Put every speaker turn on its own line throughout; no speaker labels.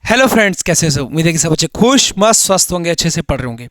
Hello friends, कैसे हो? उम्मीद है कि सब अच्छे खुश मस्त स्वस्थ होंगे, अच्छे से पढ़ रहे होंगे।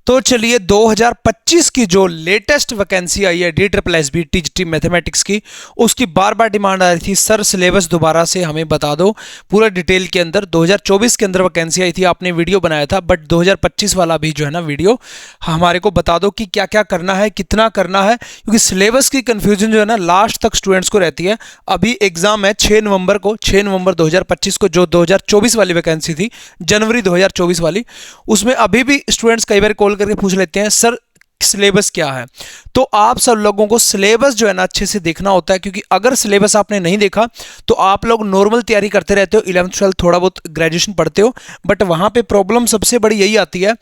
तो चलिए 2025 की जो लेटेस्ट वैकेंसी आई है DSSB टीजीटी मैथमेटिक्स की, उसकी बार बार डिमांड आ रही थी, सर सिलेबस दोबारा से हमें बता दो पूरा डिटेल के अंदर। 2024 के अंदर वैकेंसी आई थी, आपने वीडियो बनाया था, बट 2025 वाला भी जो है ना वीडियो हमारे को बता दो कि क्या क्या करना है, कितना करना है, क्योंकि सिलेबस की कंफ्यूजन जो है ना लास्ट तक स्टूडेंट्स को रहती है। अभी एग्जाम है 6 नवंबर को, 6 नवंबर 2025 को, जो 2024 वाली वैकेंसी थी, जनवरी 2024 वाली, उसमें अभी भी स्टूडेंट्स कई बार कॉल करके पूछ लेते हैं सर सिलेबस क्या है। तो आप सब लोगों को सिलेबस जो है ना अच्छे से देखना होता है, क्योंकि अगर सिलेबस आपने नहीं देखा तो आप लोग नॉर्मल तैयारी करते रहते हो, 11th 12th थोड़ा बहुत ग्रेजुएशन पढ़ते हो, बट वहां पे प्रॉब्लम सबसे बड़ी यही आती है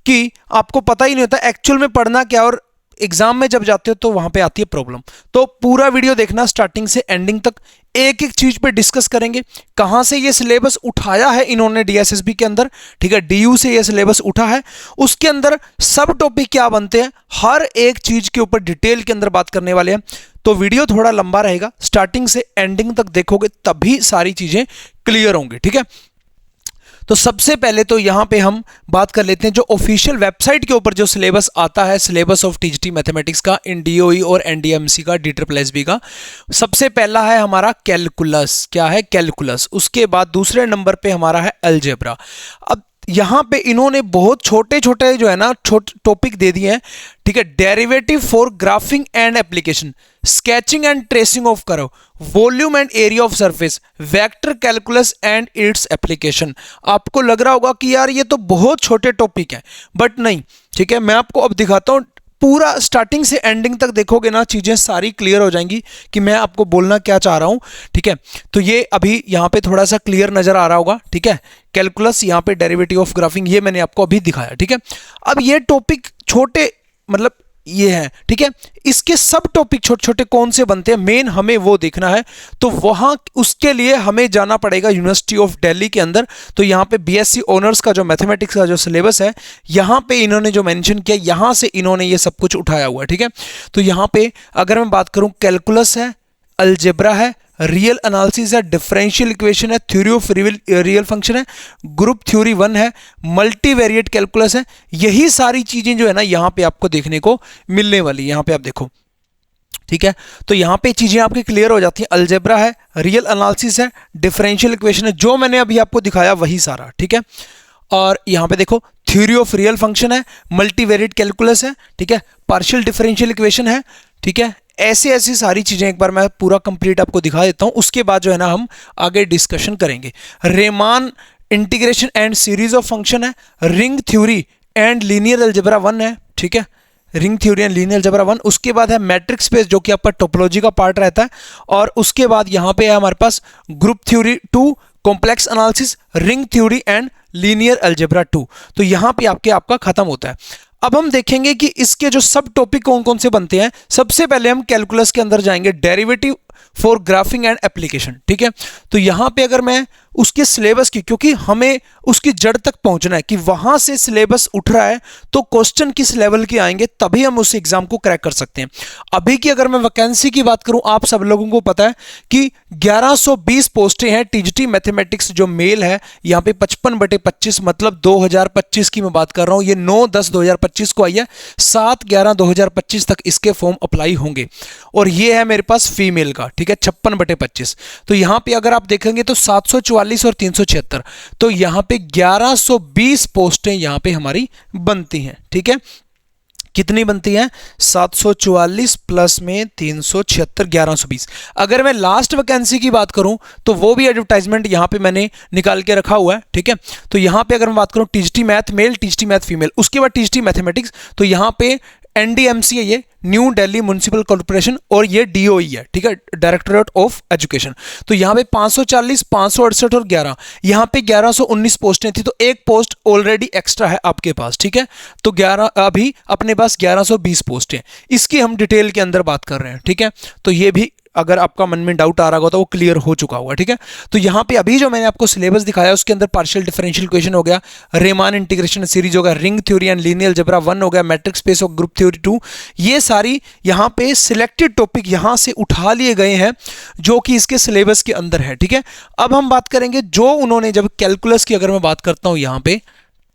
कि आपको पता ही नहीं होता एक्चुअल में पढ़ना क्या, और एग्जाम में जब जाते हो तो वहां पे आती है प्रॉब्लम। तो पूरा वीडियो देखना स्टार्टिंग से एंडिंग तक, एक एक चीज पे डिस्कस करेंगे। कहां से ये सिलेबस उठाया है इन्होंने DSSB के अंदर, ठीक है, DU से ये सिलेबस उठा है, उसके अंदर सब टॉपिक क्या बनते हैं, हर एक चीज के ऊपर डिटेल के अंदर बात करने वाले हैं। तो वीडियो थोड़ा लंबा रहेगा, स्टार्टिंग से एंडिंग तक देखोगे तभी सारी चीजें क्लियर होंगी, ठीक है। तो सबसे पहले तो यहां पे हम बात कर लेते हैं जो ऑफिशियल वेबसाइट के ऊपर जो सिलेबस आता है, सिलेबस ऑफ टीजीटी मैथमेटिक्स का इन DOE और NDMC का, DSSB का। सबसे पहला है हमारा कैलकुलस, क्या है कैलकुलस। उसके बाद दूसरे नंबर पे हमारा है अलजेब्रा। अब यहां पे इन्होंने बहुत छोटे छोटे जो है ना टॉपिक दे दिए हैं, ठीक है। Derivative for graphic and application, sketching and tracing of curve, volume and area of surface, vector calculus and its application. आपको लग रहा होगा कि यार ये तो बहुत छोटे टॉपिक हैं, बट नहीं, ठीक है। मैं आपको अब दिखाता हूं, पूरा स्टार्टिंग से एंडिंग तक देखोगे ना चीजें सारी क्लियर हो जाएंगी कि मैं आपको बोलना क्या चाह रहा हूं, ठीक है। तो ये अभी यहां पे थोड़ा सा क्लियर नजर आ रहा होगा, ठीक है। कैलकुलस, यहां पे डेरिवेटिव ऑफ ग्राफिंग, ये मैंने आपको अभी दिखाया, ठीक है। अब ये टॉपिक छोटे मतलब ये है, ठीक है। इसके सब टॉपिक छोटे छोटे कौन से बनते हैं, मेन हमें वो देखना है। तो वहां उसके लिए हमें जाना पड़ेगा यूनिवर्सिटी ऑफ दिल्ली के अंदर। तो यहां पे BSc ऑनर्स का जो मैथमेटिक्स का जो सिलेबस है, यहां पे इन्होंने जो मेंशन किया, यहां से इन्होंने ये सब कुछ उठाया हुआ है, ठीक है। तो यहां पे अगर मैं बात करूं, कैलकुलस है, अलजेब्रा है, रियल एनालिसिस है, डिफरेंशियल इक्वेशन है, थ्योरी ऑफ रियल फंक्शन है, ग्रुप थ्योरी 1 है, मल्टीवेरिएट कैलकुलस है। यही सारी चीजें जो है ना यहां पे आपको देखने को मिलने वाली, यहां पे आप देखो, ठीक है। तो यहां पे चीजें आपकी क्लियर हो जाती हैं। अलजेब्रा है, रियल एनालिसिस है, डिफरेंशियल इक्वेशन है, जो मैंने अभी आपको दिखाया वही सारा, ठीक है। और यहां पे देखो थ्योरी ऑफ रियल फंक्शन है, मल्टीवेरिएट कैलकुलस है, ठीक है, पार्शियल डिफरेंशियल इक्वेशन है, ठीक है। ऐसी ऐसी सारी चीजें एक बार मैं पूरा कंप्लीट आपको दिखा देता हूं, उसके बाद जो है ना हम आगे डिस्कशन करेंगे। Riemann integration and series of function है, ring theory and linear algebra 1 है, ठीक है, ring theory and linear algebra 1। उसके बाद है मैट्रिक्स स्पेस, जो कि आपका टोपोलॉजी का पार्ट रहता है। और उसके बाद यहां पे है हमारे पास group theory 2, complex analysis, ring theory and linear algebra 2। तो यहां पे आपका खत्म होता है। अब हम देखेंगे कि इसके जो सब टॉपिक कौन कौन से बनते हैं। सबसे पहले हम कैलकुलस के अंदर जाएंगे, derivative for graphic and application, ठीक है। तो यहां पे अगर मैं उसके सिलेबस की, क्योंकि हमें उसकी जड़ तक पहुंचना है कि वहां से सिलेबस उठ रहा है तो क्वेश्चन किस लेवल के आएंगे, तभी हम उस एग्जाम को क्रैक कर सकते हैं। अभी की अगर मैं वैकेंसी की बात करूं, आप सब लोगों को पता है कि 1120 पोस्टें हैं टीजीटी मैथमेटिक्स जो मेल है, यहां पे 55/25, मतलब 2025 की मैं बात कर रहा हूं। ये 9/10/2025 को आई है, 7/11/2025 तक इसके फॉर्म अप्लाई होंगे। और ये है मेरे पास फीमेल का, ठीक है, 56/25। तो यहां पे अगर आप देखेंगे तो 744 और 376, तो यहां पे 1120 पोस्टें यहां पे हमारी बनती हैं, ठीक है। कितनी बनती हैं? 744 प्लस में 376, 1120। अगर मैं लास्ट वैकेंसी की बात करूं तो वो भी एडवर्टाइजमेंट यहां पे मैंने निकाल के रखा हुआ है, ठीक है। तो यहां पे अगर मैं बात करूं TGT math male, TGT math female, उसके बाद टीजीटी मैथमेटिक्स, तो यहां पे NDMC है, ये न्यू दिल्ली म्युनिसिपल कॉर्पोरेशन, और ये DOE है, ठीक है, डायरेक्टोरेट ऑफ एजुकेशन। तो यहाँ पे 540, 568 और 11, यहाँ पे 1119 पोस्टें थी, तो एक पोस्ट ऑलरेडी एक्स्ट्रा है आपके पास, ठीक है। तो 11 अभी अपने पास 1120 पोस्टें, इसकी हम डिटेल के अंदर बात कर रहे हैं, ठीक है। तो ये भी अगर आपका मन में डाउट आ रहा होगा तो वो क्लियर हो चुका होगा, ठीक है। तो यहाँ पे अभी जो मैंने आपको सिलेबस दिखाया उसके अंदर पार्शियल डिफरेंशियल इक्वेशन हो गया, रीमान इंटीग्रेशन सीरीज हो गया, ring theory and linear algebra 1 हो गया, मैट्रिक्स स्पेस और ग्रुप थ्योरी 2, ये सारी यहाँ पे सिलेक्टेड टॉपिक यहाँ से उठा लिए गए हैं जो कि इसके सिलेबस के अंदर है, ठीक है। अब हम बात करेंगे जो उन्होंने, जब कैलकुलस की अगर मैं बात करता हूँ यहाँ पे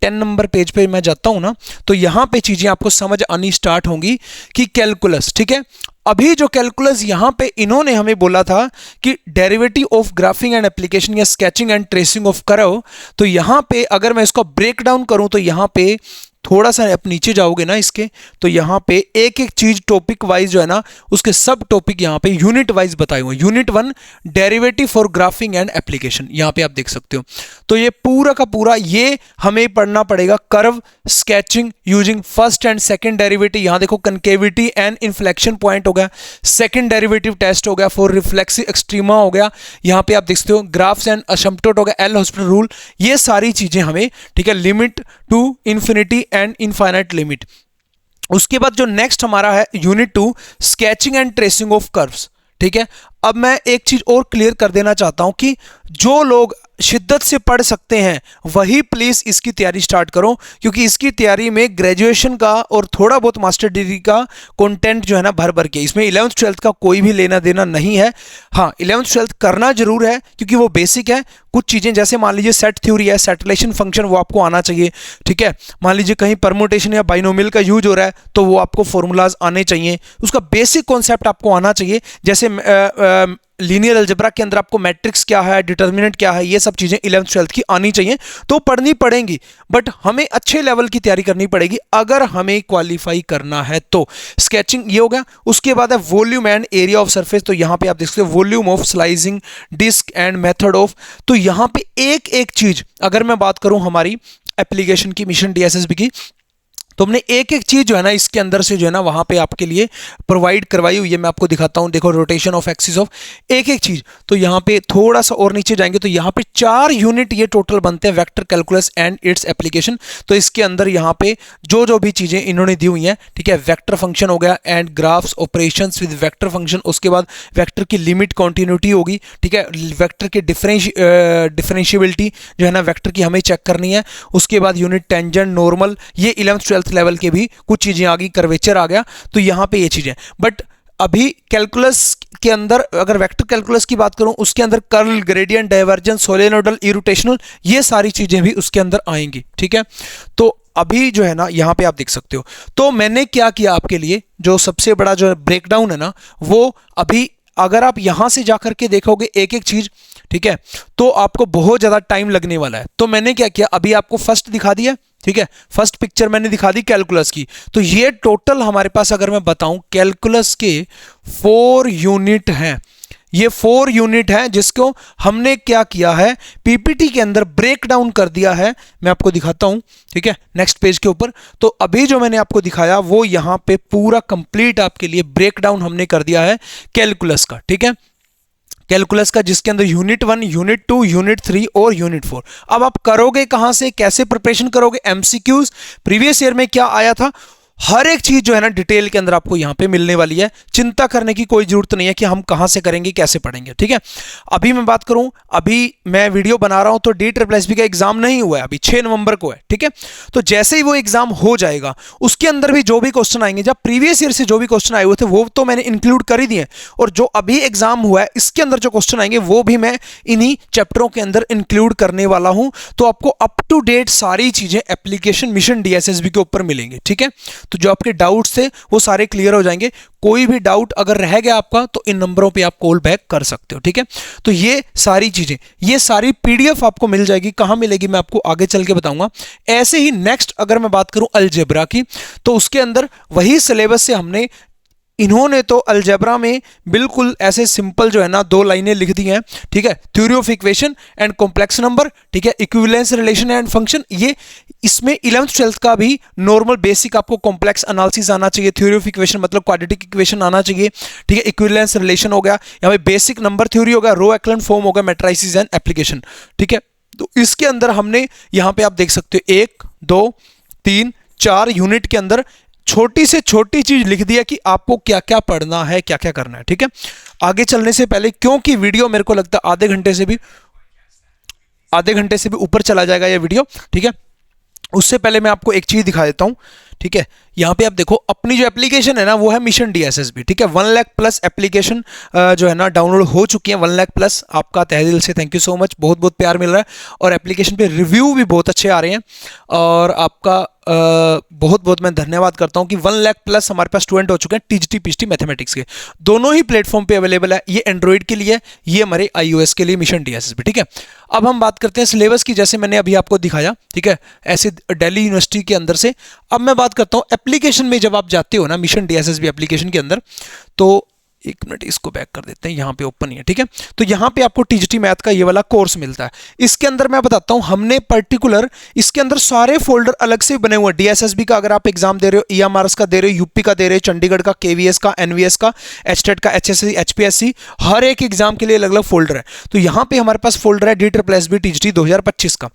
10 नंबर पेज पे मैं जाता हूं ना, तो यहां पे चीजें आपको समझ आनी स्टार्ट होंगी कि कैलकुलस, ठीक है। अभी जो कैलकुलस यहां पे इन्होंने हमें बोला था कि derivative of graphing and application या sketching and tracing of curve, तो यहां पे अगर मैं इसको ब्रेक डाउन करूं तो यहां पे थोड़ा सा आप नीचे जाओगे ना इसके, तो यहां पे एक एक चीज टॉपिक वाइज जो है ना उसके सब टॉपिक यहां पे यूनिट वाइज बताए हुए। Unit 1 derivative for graphic and application, यहां पे आप देख सकते हो। तो ये पूरा का पूरा ये हमें पढ़ना पड़ेगा, curve sketching using first and second derivative. यहां देखो कनकेविटी एंड इन्फ्लेक्शन पॉइंट हो गया, सेकंड डेरिवेटिव टेस्ट हो गया, फॉर रिफ्लेक्सिव एक्सट्रीमा हो गया, यहां पे आप देख सकते हो ग्राफ्स एंड असिम्पटोट हो गया, एल हॉस्पिटल रूल, ये सारी चीजें हमें, ठीक है, limit to infinity and infinite limit. उसके बाद जो नेक्स्ट हमारा है unit 2 sketching and tracing of curves, ठीक है। अब मैं एक चीज और क्लियर कर देना चाहता हूं कि जो लोग शिद्दत से पढ़ सकते हैं वही प्लीज इसकी तैयारी स्टार्ट करो, क्योंकि इसकी तैयारी में ग्रेजुएशन का और थोड़ा बहुत मास्टर डिग्री का कंटेंट जो है ना भर भर के, इसमें 11th 12th का कोई भी लेना देना नहीं है। हाँ 11th 12th करना जरूर है क्योंकि वो बेसिक है। कुछ चीजें जैसे मान लीजिए सेट थ्योरी है, सेटलेशन फंक्शन, वो आपको आना चाहिए, ठीक है। मान लीजिए कहीं परमुटेशन या बाइनोमियल का यूज हो रहा है तो वो आपको फॉर्मूलाज आने चाहिए, उसका बेसिक कॉन्सेप्ट आपको आना चाहिए। जैसे लीनियर अलजेब्रा के अंदर आपको मैट्रिक्स क्या है, डिटर्मिनेंट क्या है, ये सब चीजें 11th 12th की आनी चाहिए, तो पढ़नी पड़ेंगी। बट हमें अच्छे लेवल की तैयारी करनी पड़ेगी अगर हमें क्वालिफाई करना है तो। स्केचिंग ये हो गया। उसके बाद है volume and area of surface, तो यहां पे आप देख सकते हो volume of slicing disc and method of. तो यहां पे एक एक चीज अगर मैं बात करूं हमारी एप्लीकेशन की, मिशन डीएसएसबी की, तो हमने एक एक चीज जो है ना इसके अंदर से जो है ना वहां पे आपके लिए प्रोवाइड करवाई हुई है। मैं आपको दिखाता हूं, देखो रोटेशन ऑफ एक्सिस ऑफ एक एक चीज। तो यहां पे थोड़ा सा और नीचे जाएंगे तो यहां पे 4 यूनिट ये टोटल बनते हैं, vector calculus and its application. तो इसके अंदर यहां पे जो जो भी चीजें इन्होंने दी हुई हैं, ठीक है, वेक्टर फंक्शन हो गया and graphs operations with vector function. उसके बाद वेक्टर की लिमिट कॉन्टिन्यूटी होगी, ठीक है, वेक्टर की डिफरेंशिएबिलिटी जो है ना वेक्टर की हमें चेक करनी है। उसके बाद यूनिट टेंजेंट नॉर्मल, ये 11th 12th लेवल के भी कुछ चीजें आ गई, कर्वेचर आ गया। तो यहां पे ये चीजें, बट अभी कैलकुलस के अंदर अगर वेक्टर कैलकुलस की बात करूं उसके अंदर curl, gradient, divergence, solenoidal, irrotational, ये सारी चीजें भी उसके अंदर आएंगी, ठीक है। तो अभी जो है ना यहां पे आप देख सकते हो, तो मैंने क्या किया आपके लिए, जो सबसे बड़ा जो ब्रेकडाउन है ना वो अभी अगर आप यहां से जाकर के देखोगे एक एक चीज, ठीक है, तो आपको बहुत ज्यादा टाइम लगने वाला है। तो मैंने क्या किया, अभी आपको फर्स्ट दिखा दिया, ठीक है, फर्स्ट पिक्चर मैंने दिखा दी कैलकुलस की। तो ये टोटल हमारे पास अगर मैं बताऊं कैलकुलस के 4 यूनिट हैं, ये 4 यूनिट हैं जिसको हमने क्या किया है पीपीटी के अंदर ब्रेक डाउन कर दिया है। मैं आपको दिखाता हूं, ठीक है, नेक्स्ट पेज के ऊपर। तो अभी जो मैंने आपको दिखाया वो यहां पे पूरा कंप्लीट आपके लिए ब्रेक डाउन हमने कर दिया है कैलकुलस का, ठीक है, कैलकुलस का, जिसके अंदर यूनिट 1, यूनिट 2, यूनिट 3 और यूनिट 4। अब आप करोगे कहां से, कैसे प्रिपरेशन करोगे, एमसीक्यूज प्रीवियस ईयर में क्या आया था, हर एक चीज जो है ना डिटेल के अंदर आपको यहां पे मिलने वाली है। चिंता करने की कोई जरूरत नहीं है कि हम कहां से करेंगे, कैसे पढ़ेंगे, ठीक है। अभी मैं बात करूं, अभी मैं वीडियो बना रहा हूं तो DSSB का एग्जाम नहीं हुआ है, अभी 6 नवंबर को है, ठीक है। तो जैसे ही वो एग्जाम हो जाएगा उसके अंदर भी जो भी क्वेश्चन आएंगे, जब प्रीवियस ईयर से जो भी क्वेश्चन आए हुए थे वो तो मैंने इंक्लूड कर ही दिए, और जो अभी एग्जाम हुआ है इसके अंदर जो क्वेश्चन आएंगे वो भी मैं इन्हीं चैप्टरों के अंदर इंक्लूड करने वाला हूं। तो आपको अप टू डेट सारी चीजें एप्लीकेशन मिशन DSSB के ऊपर मिलेंगे, ठीक है। तो जो आपके डाउट्स थे वो सारे क्लियर हो जाएंगे। कोई भी डाउट अगर रह गया आपका तो इन नंबरों पे आप कॉल बैक कर सकते हो, ठीक है। तो ये सारी चीजें, ये सारी PDF आपको मिल जाएगी। कहां मिलेगी मैं आपको आगे चल के बताऊंगा। ऐसे ही नेक्स्ट अगर मैं बात करूं अलजेब्रा की, तो उसके अंदर वही सिलेबस से हमने, इन्होंने तो अलजेब्रा में बिल्कुल ऐसे सिंपल जो है ना 2 लाइनें लिख दी हैं, ठीक है, theory of equation and complex number, ठीक है, इक्विवेलेंस रिलेशन एंड फंक्शन। ये इसमें 11th 12th का भी नॉर्मल बेसिक आपको कॉम्प्लेक्स एनालिसिस आना चाहिए, थ्योरी ऑफ इक्वेशन मतलब क्वाड्रेटिक इक्वेशन आना चाहिए, ठीक है, इक्विवेलेंस रिलेशन हो गया, यहाँ पे बेसिक नंबर थ्योरी हो गया, रो एक्लन फॉर्म हो गया, मैट्रिसेस एंड एप्लीकेशन, ठीक है। तो इसके अंदर हमने यहाँ पे आप देख सकते हो 1, 2, 3, 4 यूनिट के अंदर छोटी से छोटी चीज लिख दिया कि आपको क्या क्या पढ़ना है, क्या क्या करना है, ठीक है। आगे चलने से पहले, क्योंकि वीडियो मेरे को लगता है आधे घंटे से भी ऊपर चला जाएगा ये वीडियो, ठीक है, उससे पहले मैं आपको एक चीज दिखा देता हूं, ठीक है। यहाँ पे आप देखो अपनी जो एप्लीकेशन है ना वो है मिशन DSSB, ठीक है। 1 लाख प्लस एप्लीकेशन जो है ना डाउनलोड हो चुकी है, 1 लाख प्लस। आपका तहे दिल से थैंक यू सो मच, बहुत बहुत प्यार मिल रहा है और एप्लीकेशन पे रिव्यू भी बहुत अच्छे आ रहे हैं और आपका बहुत बहुत मैं धन्यवाद करता हूं कि 1 लाख प्लस हमारे पास स्टूडेंट हो चुके हैं TGT PGT मैथमेटिक्स के। दोनों ही प्लेटफॉर्म पे अवेलेबल है, ये एंड्रॉइड के लिए, ये हमारे iOS के लिए मिशन DSSB, ठीक है। अब हम बात करते हैं सिलेबस की, जैसे मैंने अभी आपको दिखाया, ठीक है, ऐसे दिल्ली यूनिवर्सिटी के अंदर से। अब मैं बात करता हूं एप्लीकेशन में, जब आप जाते हो ना मिशन DSSB एप्लीकेशन के अंदर, तो एक मिनट इसको बैक कर देते हैं, यहाँ पे ओपन ही है, ठीक है। तो यहाँ पे आपको TGT मैथ का ये वाला कोर्स मिलता है। इसके अंदर मैं बताता हूँ, हमने पर्टिकुलर इसके अंदर सारे फोल्डर अलग से बने हुए हैं। DSSB का अगर आप एग्जाम दे रहे हो, EMRS का दे रहे हो, यूपी का दे रहे हो, चंडीगढ़ का, KVS का, NVS का, HTET का, HSC, HPSC, हर एक एग्जाम के लिए अलग अलग फोल्डर है। तो यहाँ पे हमारे पास फोल्डर है DSSB TGT 2025 का।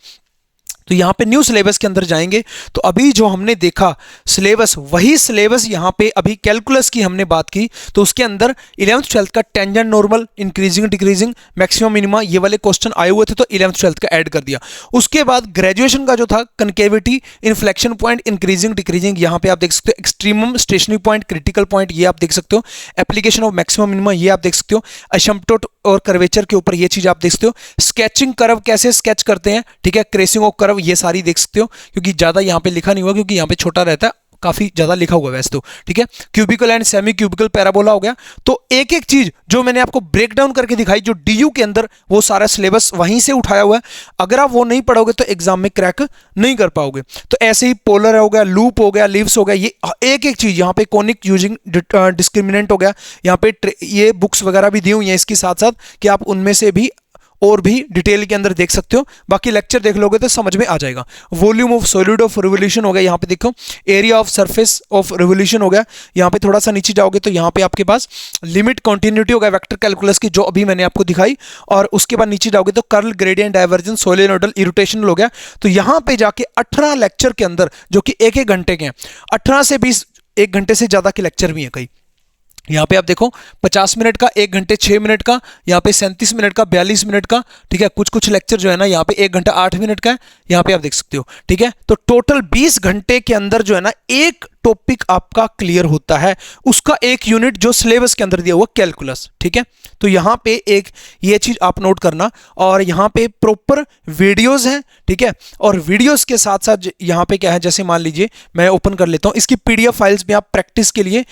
तो यहाँ पे न्यू सिलेबस के अंदर जाएंगे तो अभी जो हमने देखा सिलेबस, वही सिलेबस यहाँ पे अभी कैलकुलस की हमने बात की, तो उसके अंदर 11th 12th का tangent normal, increasing decreasing, maximum minima, ये वाले क्वेश्चन आए हुए थे तो 11th 12th का ऐड कर दिया। उसके बाद ग्रेजुएशन का जो था concavity, inflection point, increasing decreasing, यहाँ पे आप देख सकते हो extremum, stationary point, critical point, ये आप देख सकते हो, एप्लीकेशन ऑफ मैक्सिमम मिनिमा, ये आप देख सकते हो, असिम्पटोट और कर्वेचर के ऊपर ये चीज आप देख सकते हो, स्केचिंग कर्व कैसे स्केच करते हैं, ठीक है, क्रेसिंग ऑफ कर्व, ये सारी देख सकते हो, क्योंकि ज्यादा यहाँ पे लिखा नहीं हुआ क्योंकि यहाँ पे छोटा रहता है, काफी ज्यादा लिखा हुआ है वैसे तो, ठीक है। Cubical and semi cubical parabola हो गया। तो एक एक चीज जो मैंने आपको ब्रेक डाउन करके दिखाई, जो DU के अंदर, वो सारा सिलेबस वहीं से उठाया हुआ है। अगर आप वो नहीं पढ़ोगे तो एग्जाम में क्रैक नहीं कर पाओगे। तो ऐसे ही पोलर हो गया, लूप हो गया, लीव्स हो गया, ये एक एक चीज, यहाँ पे कॉनिक यूजिंग डिस्क्रिमिनेंट हो गया, यहाँ पे ये बुक्स वगैरह भी दी हुई है इसके साथ साथ कि आप उनमें से भी और भी डिटेल के अंदर देख सकते हो। बाकी लेक्चर देख लोगे तो समझ में आ जाएगा। Volume of solid of revolution हो गया, यहाँ पे देखो area of surface of revolution हो गया। यहाँ पे थोड़ा सा नीचे जाओगे तो यहाँ पे आपके पास लिमिट कंटिन्यूटी हो गया वेक्टर कैलकुलस की, जो अभी मैंने आपको दिखाई। और उसके बाद नीचे जाओगे तो curl, gradient, divergence, solenoidal, irritation हो गया। तो यहाँ पे जाके 18 लेक्चर के अंदर, जो कि एक घंटे के हैं, 18 से 20, 1 घंटे से ज्यादा के लेक्चर भी हैं कई। यहाँ पे आप देखो 50 मिनट का, 1 घंटे 6 मिनट का, यहाँ पे 37 मिनट का, 42 मिनट का, ठीक है। कुछ कुछ लेक्चर जो है ना यहाँ पे 1 घंटा 8 मिनट का है, यहाँ पे आप देख सकते हो, ठीक है। तो टोटल 20 घंटे के अंदर जो है ना एक टॉपिक आपका क्लियर होता है, उसका एक यूनिट जो सिलेबस के अंदर दिया हुआ कैलकुलस, ठीक है। तो यहाँ पे एक ये चीज आप नोट करना। और यहाँ पे प्रॉपर वीडियोस हैं, ठीक है। और वीडियोस के साथ साथ यहाँ पे क्या है, जैसे मान लीजिए मैं ओपन कर लेता हूँ, इसकी PDF फाइल्स में आप प्रैक्टिस के लिए,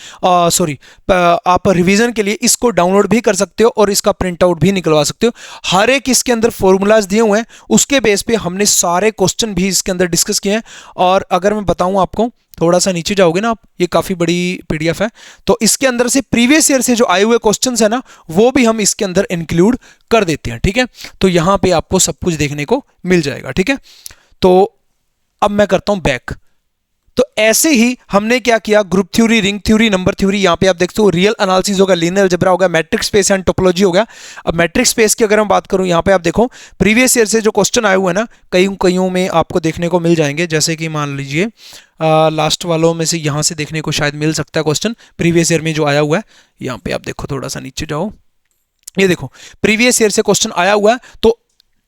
आप रिवीजन के लिए इसको डाउनलोड भी कर सकते हो और इसका प्रिंट आउट भी निकलवा सकते हो। हर एक इसके अंदर फॉर्मूलाज दिए हुए हैं, उसके बेस पे हमने सारे क्वेश्चन भी इसके अंदर डिस्कस किए हैं। और अगर मैं बताऊं आपको, थोड़ा सा नीचे जाओगे ना आप, ये काफी बड़ी PDF है, तो इसके अंदर से प्रीवियस ईयर से जो आए हुए क्वेश्चंस है ना, वो भी हम इसके अंदर इंक्लूड कर देते हैं, ठीक है। तो यहां पे आपको सब कुछ देखने को मिल जाएगा, ठीक है। तो अब मैं करता हूं बैक। तो ऐसे ही हमने क्या किया, group theory, ring theory, number theory, यहाँ पे आप देखते हो रियल एनालिसिस होगा, लीनियर अलजेब्रा होगा, मैट्रिक्स स्पेस एंड टोपोलॉजी हो गया। अब मैट्रिक्स स्पेस की अगर मैं बात करूं, यहाँ पे आप देखो प्रीवियस ईयर से जो क्वेश्चन आए हुए हैं ना, कईयों में आपको देखने को मिल जाएंगे। जैसे कि मान लीजिए लास्ट वालों में से यहाँ से देखने को शायद मिल सकता है क्वेश्चन प्रीवियस ईयर में जो आया हुआ है। यहाँ पे आप देखो, थोड़ा सा नीचे जाओ, ये देखो प्रीवियस ईयर से क्वेश्चन आया हुआ है। तो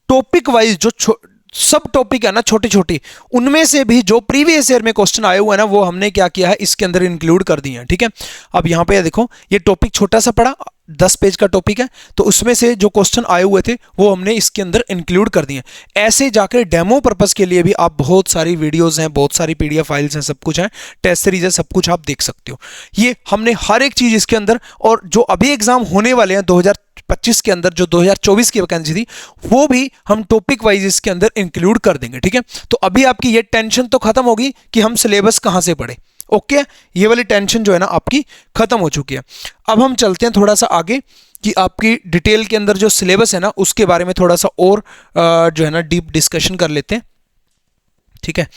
टॉपिक वाइज जो सब टॉपिक है ना छोटे छोटे, उनमें से भी जो प्रीवियस ईयर में क्वेश्चन आए हुए हैं ना, वो हमने क्या किया है, इसके अंदर इंक्लूड कर दिए हैं, ठीक है। अब यहाँ पे देखो, ये टॉपिक छोटा सा पड़ा, 10 पेज का टॉपिक है, तो उसमें से जो क्वेश्चन आए हुए थे वो हमने इसके अंदर इंक्लूड कर दिए। ऐसे जाकर डेमो पर्पस के लिए भी आप बहुत सारी वीडियोस हैं, बहुत सारी PDF फाइल्स हैं, सब कुछ है, टेस्ट सीरीज है, सब कुछ आप देख सकते हो। ये हमने हर एक चीज इसके अंदर, और जो अभी एग्जाम होने वाले हैं 2025 के अंदर, जो 2024 की वैकेंसी थी, वो भी हम टॉपिक वाइज इसके अंदर इंक्लूड कर देंगे, ठीक है। तो अभी आपकी ये टेंशन तो खत्म होगी कि हम सिलेबस कहां से पढ़े, ओके। ये वाली टेंशन जो है ना आपकी खत्म हो चुकी है। अब हम चलते हैं थोड़ा सा आगे कि आपकी डिटेल के अंदर जो सिलेबस है ना, उसके बारे में थोड़ा सा और जो है ना डीप डिस्कशन कर लेते हैं, ठीक है।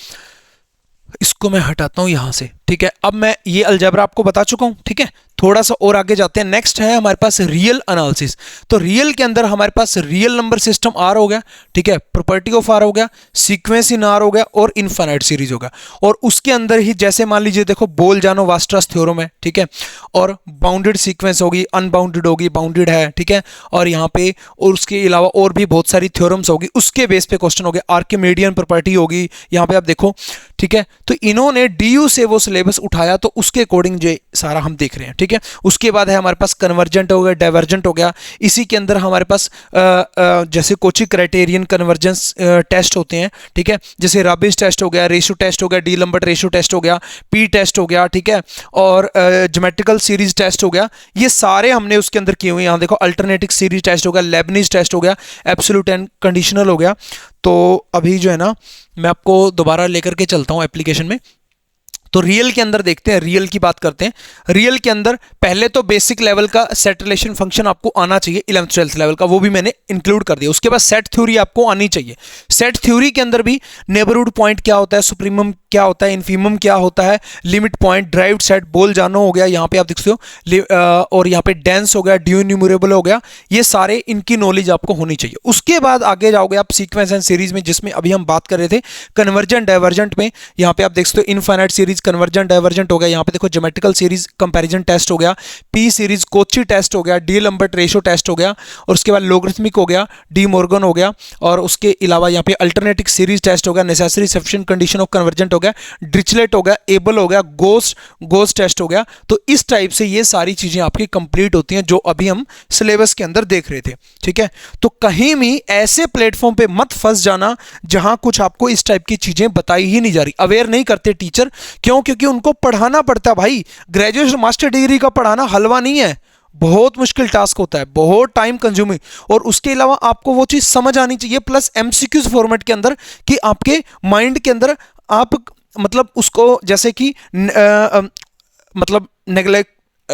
इसको मैं हटाता हूं यहां से। ठीक है, अब मैं ये अलजेब्रा आपको बता चुका हूं। ठीक है, थोड़ा सा और आगे जाते हैं। नेक्स्ट है हमारे पास रियल एनालिसिस। तो रियल के अंदर हमारे पास रियल नंबर सिस्टम आर हो गया, ठीक है, प्रॉपर्टी ऑफ आर हो गया, सीक्वेंस इन आर हो गया और इनफाइनाइट सीरीज हो गया। और उसके अंदर ही जैसे मान लीजिए देखो बोल-जानो वास्ट्रास थ्योरम है, ठीक है, और बाउंडेड सीक्वेंस होगी, अनबाउंडेड होगी, बाउंडेड है, ठीक है, और यहाँ पे और उसके अलावा और भी बहुत सारी थ्योरम्स होगी, उसके बेस पे क्वेश्चन हो गया। आर्किमिडियन प्रॉपर्टी होगी यहाँ पे आप देखो, ठीक है। तो इन्होंने डीयू से वो सिलेबस उठाया तो उसके अकॉर्डिंग जो सारा हम देख रहे हैं, ठीक है। उसके बाद है हमारे पास कन्वर्जेंट हो गया, डाइवर्जेंट हो गया। इसी के अंदर हमारे पास जैसे कोची क्राइटेरियन कन्वर्जेंस टेस्ट होते हैं, ठीक है, जैसे राबिस टेस्ट हो गया, रेशो टेस्ट हो गया, डी लंबर्ट रेशो टेस्ट हो गया, पी टेस्ट हो गया, ठीक है, और ज्योमेट्रिकल सीरीज टेस्ट हो गया। ये सारे हमने उसके अंदर किए हुए हैं। यहाँ देखो अल्टरनेटिव सीरीज टेस्ट हो गया, लेबनीज टेस्ट हो गया, एब्सोल्यूट एंड कंडीशनल हो गया। तो अभी जो है ना मैं आपको दोबारा लेकर के चलता हूँ एप्लीकेशन में। तो रियल के अंदर देखते हैं, रियल की बात करते हैं। रियल के अंदर पहले तो बेसिक लेवल का सेट रिलेशन फंक्शन आपको आना चाहिए, 11th-12th लेवल का, वो भी मैंने इंक्लूड कर दिया। उसके बाद सेट थ्योरी आपको आनी चाहिए। सेट थ्योरी के अंदर भी नेबरहुड पॉइंट क्या होता है, सुप्रीमम क्या होता है, इन्फीमम क्या होता है, लिमिट पॉइंट, ड्राइव्ड सेट, बोल जानो हो गया, यहाँ पे आप देख सकते हो, और यहाँ पे डेंस हो गया, ड्यू न्यूमरेबल हो गया, ये सारे इनकी नॉलेज आपको होनी चाहिए। उसके बाद आगे जाओगे आप सीक्वेंस एंड सीरीज में, जिसमें अभी हम बात कर रहे थे कन्वर्जेंट डाइवर्जेंट में। यहाँ पे आप देख सकते हो इनफाइनाइट सीरीज कन्वर्जेंट डाइवर्जेंट हो गया। यहाँ पे देखो ज्योमेट्रिकल सीरीज कंपैरिजन टेस्ट हो गया, पी सीरीज कोची टेस्ट हो गया, डी लंबर्ट रेशो टेस्ट हो गया, और उसके बाद लोगरिथमिक हो गया, डी मॉर्गन हो गया, और उसके अलावा यहाँ पे अल्टरनेटिव सीरीज टेस्ट हो गया, necessary sufficient condition of convergent हो गया, डिरिचलेट हो गया, एबल हो गया, गोस्ट टेस्ट हो गया। तो इस टाइप से ये सारी चीजें आपकी कंप्लीट होती हैं जो अभी हम सिलेबस के अंदर देख रहे थे, ठीक है। तो कहीं भी ऐसे प्लेटफॉर्म पे मत फंस जाना जहां कुछ आपको इस टाइप की चीजें बताई ही नहीं जा रही, अवेयर नहीं करते टीचर। क्यों? क्योंकि उनको पढ़ाना पड़ता है भाई। ग्रेजुएशन मास्टर डिग्री का पढ़ाना हलवा नहीं है, बहुत मुश्किल टास्क होता है, बहुत टाइम कंज्यूमिंग, और उसके अलावा आपको वो चीज समझ आनी चाहिए, प्लस एमसीक्यूज फॉर्मेट के अंदर कि आपके माइंड के अंदर आप मतलब उसको जैसे कि मतलब नेग्लेक्ट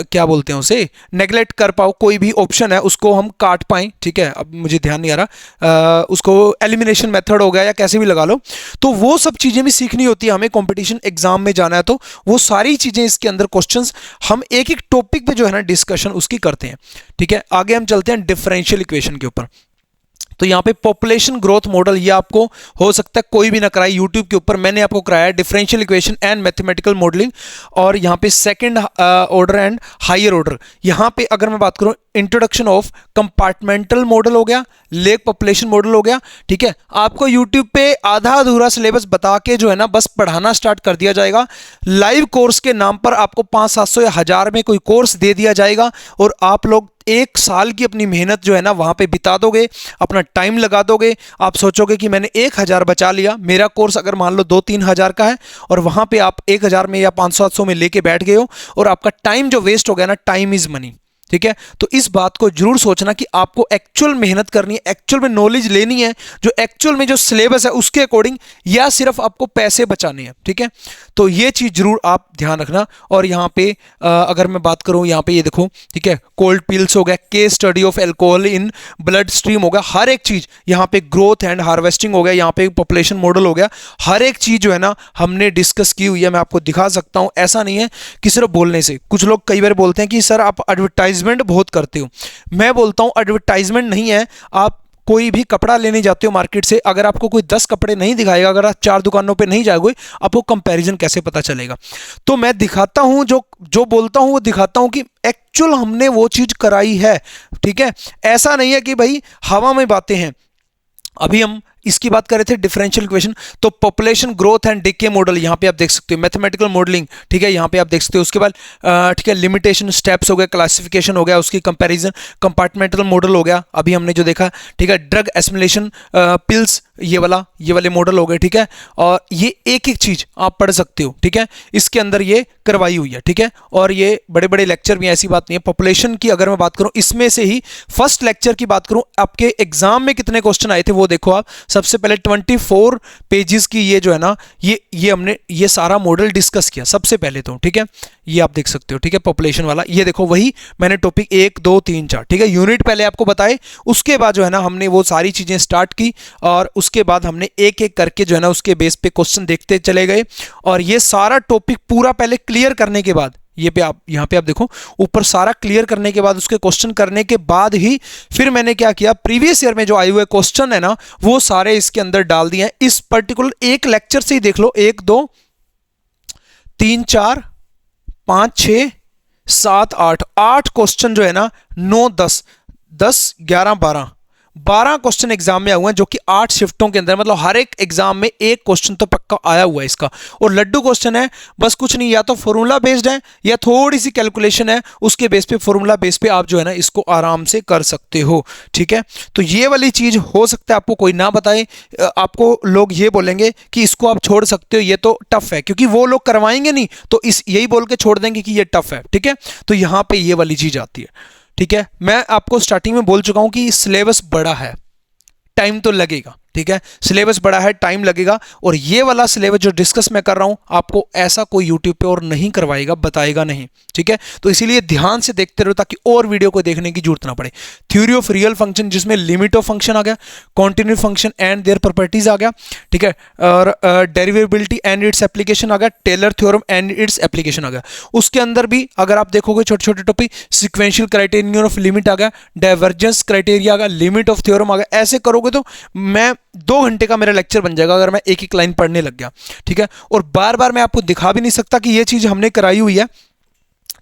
क्या बोलते हैं उसे, नेग्लेक्ट कर पाओ, कोई भी ऑप्शन है उसको हम काट पाएं, ठीक है, अब मुझे ध्यान नहीं आ रहा, उसको एलिमिनेशन मेथड हो गया या कैसे भी लगा लो। तो वो सब चीज़ें भी सीखनी होती है हमें, कंपटीशन एग्जाम में जाना है तो वो सारी चीज़ें इसके अंदर क्वेश्चंस हम एक एक टॉपिक पे जो है ना डिस्कशन उसकी करते हैं, ठीक है। आगे हम चलते हैं डिफरेंशियल इक्वेशन के ऊपर। तो यहाँ पे पॉपुलेशन ग्रोथ मॉडल, ये आपको हो सकता है कोई भी ना कराए, यूट्यूब के ऊपर मैंने आपको कराया differential equation and mathematical modelling, और यहाँ पे second order and higher order. यहाँ पे अगर मैं बात करूँ इंट्रोडक्शन ऑफ कंपार्टमेंटल मॉडल हो गया, लेक पॉपुलेशन मॉडल हो गया, ठीक है। आपको यूट्यूब पे आधा अधूरा सिलेबस बता के जो है ना बस पढ़ाना स्टार्ट कर दिया जाएगा। लाइव कोर्स के नाम पर आपको 500-700 या 1000 में कोई कोर्स दे दिया जाएगा, और आप लोग 1 साल की अपनी मेहनत जो है ना वहां पे बिता दोगे, अपना टाइम लगा दोगे। आप सोचोगे कि मैंने 1000 बचा लिया। मेरा कोर्स अगर मान लो 2-3 हज़ार का है, और वहां पे आप 1000 में या 500-700 में लेके बैठ गए हो, और आपका टाइम जो वेस्ट हो गया ना, टाइम इज मनी, ठीक है। तो इस बात को जरूर सोचना कि आपको एक्चुअल मेहनत करनी है, एक्चुअल में नॉलेज लेनी है, जो एक्चुअल में जो सिलेबस है उसके अकॉर्डिंग, या सिर्फ आपको पैसे बचाने हैं, ठीक है। तो ये चीज जरूर आप ध्यान रखना। और यहाँ पे अगर मैं बात करूँ, यहाँ पे ये देखो, ठीक है, कोल्ड पिल्स हो गया, case study of alcohol in blood stream हो गया, हर एक चीज यहाँ पे, ग्रोथ एंड हार्वेस्टिंग हो गया, यहाँ पे पॉपुलेशन मॉडल हो गया, हर एक चीज जो है ना हमने डिस्कस की हुई है। मैं आपको दिखा सकता हूं, ऐसा नहीं है कि सिर्फ बोलने से। कुछ लोग कई बार बोलते हैं कि सर आप एडवर्टाइजमेंट बहुत करते हो। मैं बोलता हूं एडवर्टाइजमेंट नहीं है, आप कोई भी कपड़ा लेने जाते हो मार्केट से, अगर आपको कोई 10 कपड़े नहीं दिखाएगा, अगर आप 4 दुकानों पे नहीं जाओगे, आपको कंपैरिजन कैसे पता चलेगा। तो मैं दिखाता हूं, जो बोलता हूं वो दिखाता हूं कि एक्चुअल हमने वो चीज कराई है, ठीक है। ऐसा नहीं है कि भाई हवा में बातें हैं। अभी हम इसकी बात कर रहे थे डिफरेंशियल इक्वेशन, तो population growth and decay model यहाँ पे आप देख सकते हो, मैथमेटिकल मॉडलिंग, ठीक है, यहाँ पे आप देख सकते हो। उसके बाद ठीक है, लिमिटेशन स्टेप्स हो गया, क्लासिफिकेशन हो गया, उसकी कंपैरिजन, कंपार्टमेंटल मॉडल हो गया अभी हमने जो देखा, ठीक है, ड्रग एसिमुलेशन, पिल्स, ये वाले मॉडल हो गए, ठीक है। और ये एक एक चीज आप पढ़ सकते हो, ठीक है, इसके अंदर ये करवाई हुई है, ठीक है। और ये बड़े बड़े लेक्चर भी, ऐसी बात नहीं है। पॉपुलेशन की अगर मैं बात करूं, इसमें से ही फर्स्ट लेक्चर की बात करूं, आपके एग्जाम में कितने क्वेश्चन आए थे वो देखो आप। सबसे पहले 24 पेजेस की ये जो है ना ये हमने ये सारा मॉडल डिस्कस किया सबसे पहले तो, ठीक है। ये आप देख सकते हो, ठीक है, पॉपुलेशन वाला। ये देखो वही मैंने टॉपिक 1 2 3 4, ठीक है, यूनिट पहले आपको बताए, उसके बाद जो है ना हमने वो सारी चीजें स्टार्ट की और उसके बाद हमने एक एक करके जो है ना उसके बेस पे क्वेश्चन देखते चले गए। और ये सारा टॉपिक पूरा पहले क्लियर करने के बाद ये पे आप यहाँ पे आप देखो ऊपर सारा क्लियर करने के बाद उसके क्वेश्चन करने के बाद ही फिर मैंने क्या किया, प्रीवियस ईयर में जो आए हुए क्वेश्चन है ना वो सारे इसके अंदर डाल दिए हैं। इस पर्टिकुलर एक लेक्चर से ही देख लो, 1 2 3 4 5 6 7 8 8 क्वेश्चन जो है ना 9 10 10 11 12 क्वेश्चन एग्जाम में आए हुए हैं, जो कि 8 शिफ्टों के अंदर, मतलब हर एक एग्जाम में एक क्वेश्चन तो पक्का आया हुआ है इसका। और लड्डू क्वेश्चन है, बस कुछ नहीं, या तो फॉर्मूला बेस्ड है या थोड़ी सी कैलकुलेशन है, उसके बेस पे फॉर्मूला बेस पे आप जो है ना इसको आराम से कर सकते हो, ठीक है। तो ये वाली चीज हो सकता है आपको कोई ना बताए, आपको लोग ये बोलेंगे कि इसको आप छोड़ सकते हो, ये तो टफ है, क्योंकि वो लोग करवाएंगे नहीं तो इस यही बोल के छोड़ देंगे कि ये टफ है, ठीक है। तो यहां पे ये वाली चीज आती है, ठीक है। मैं आपको स्टार्टिंग में बोल चुका हूं कि सिलेबस बड़ा है, टाइम तो लगेगा, ठीक है, सिलेबस बड़ा है, टाइम लगेगा। और ये वाला सिलेबस जो डिस्कस मैं कर रहा हूं आपको ऐसा कोई यूट्यूब पे और नहीं करवाएगा, बताएगा नहीं, ठीक है। तो इसीलिए ध्यान से देखते रहो ताकि और वीडियो को देखने की जरूरत ना पड़े। थ्योरी ऑफ रियल फंक्शन, जिसमें लिमिट ऑफ फंक्शन आ गया, continuous function and their properties आ गया, ठीक है, और डेरिवेबिलिटी एंड इट्स एप्लीकेशन आ गया, Taylor theorem and its application आ गया। उसके अंदर भी अगर आप देखोगे छोटे छोटे topic, sequential criterion of limit आ गया, डाइवर्जेंस क्राइटेरिया आ गया, लिमिट ऑफ थ्योरम आ गया। ऐसे करोगे तो मैं 2 घंटे का मेरा लेक्चर बन जाएगा अगर मैं एक एक लाइन पढ़ने लग गया, ठीक है। और बार बार मैं आपको दिखा भी नहीं सकता कि ये चीज हमने कराई हुई है,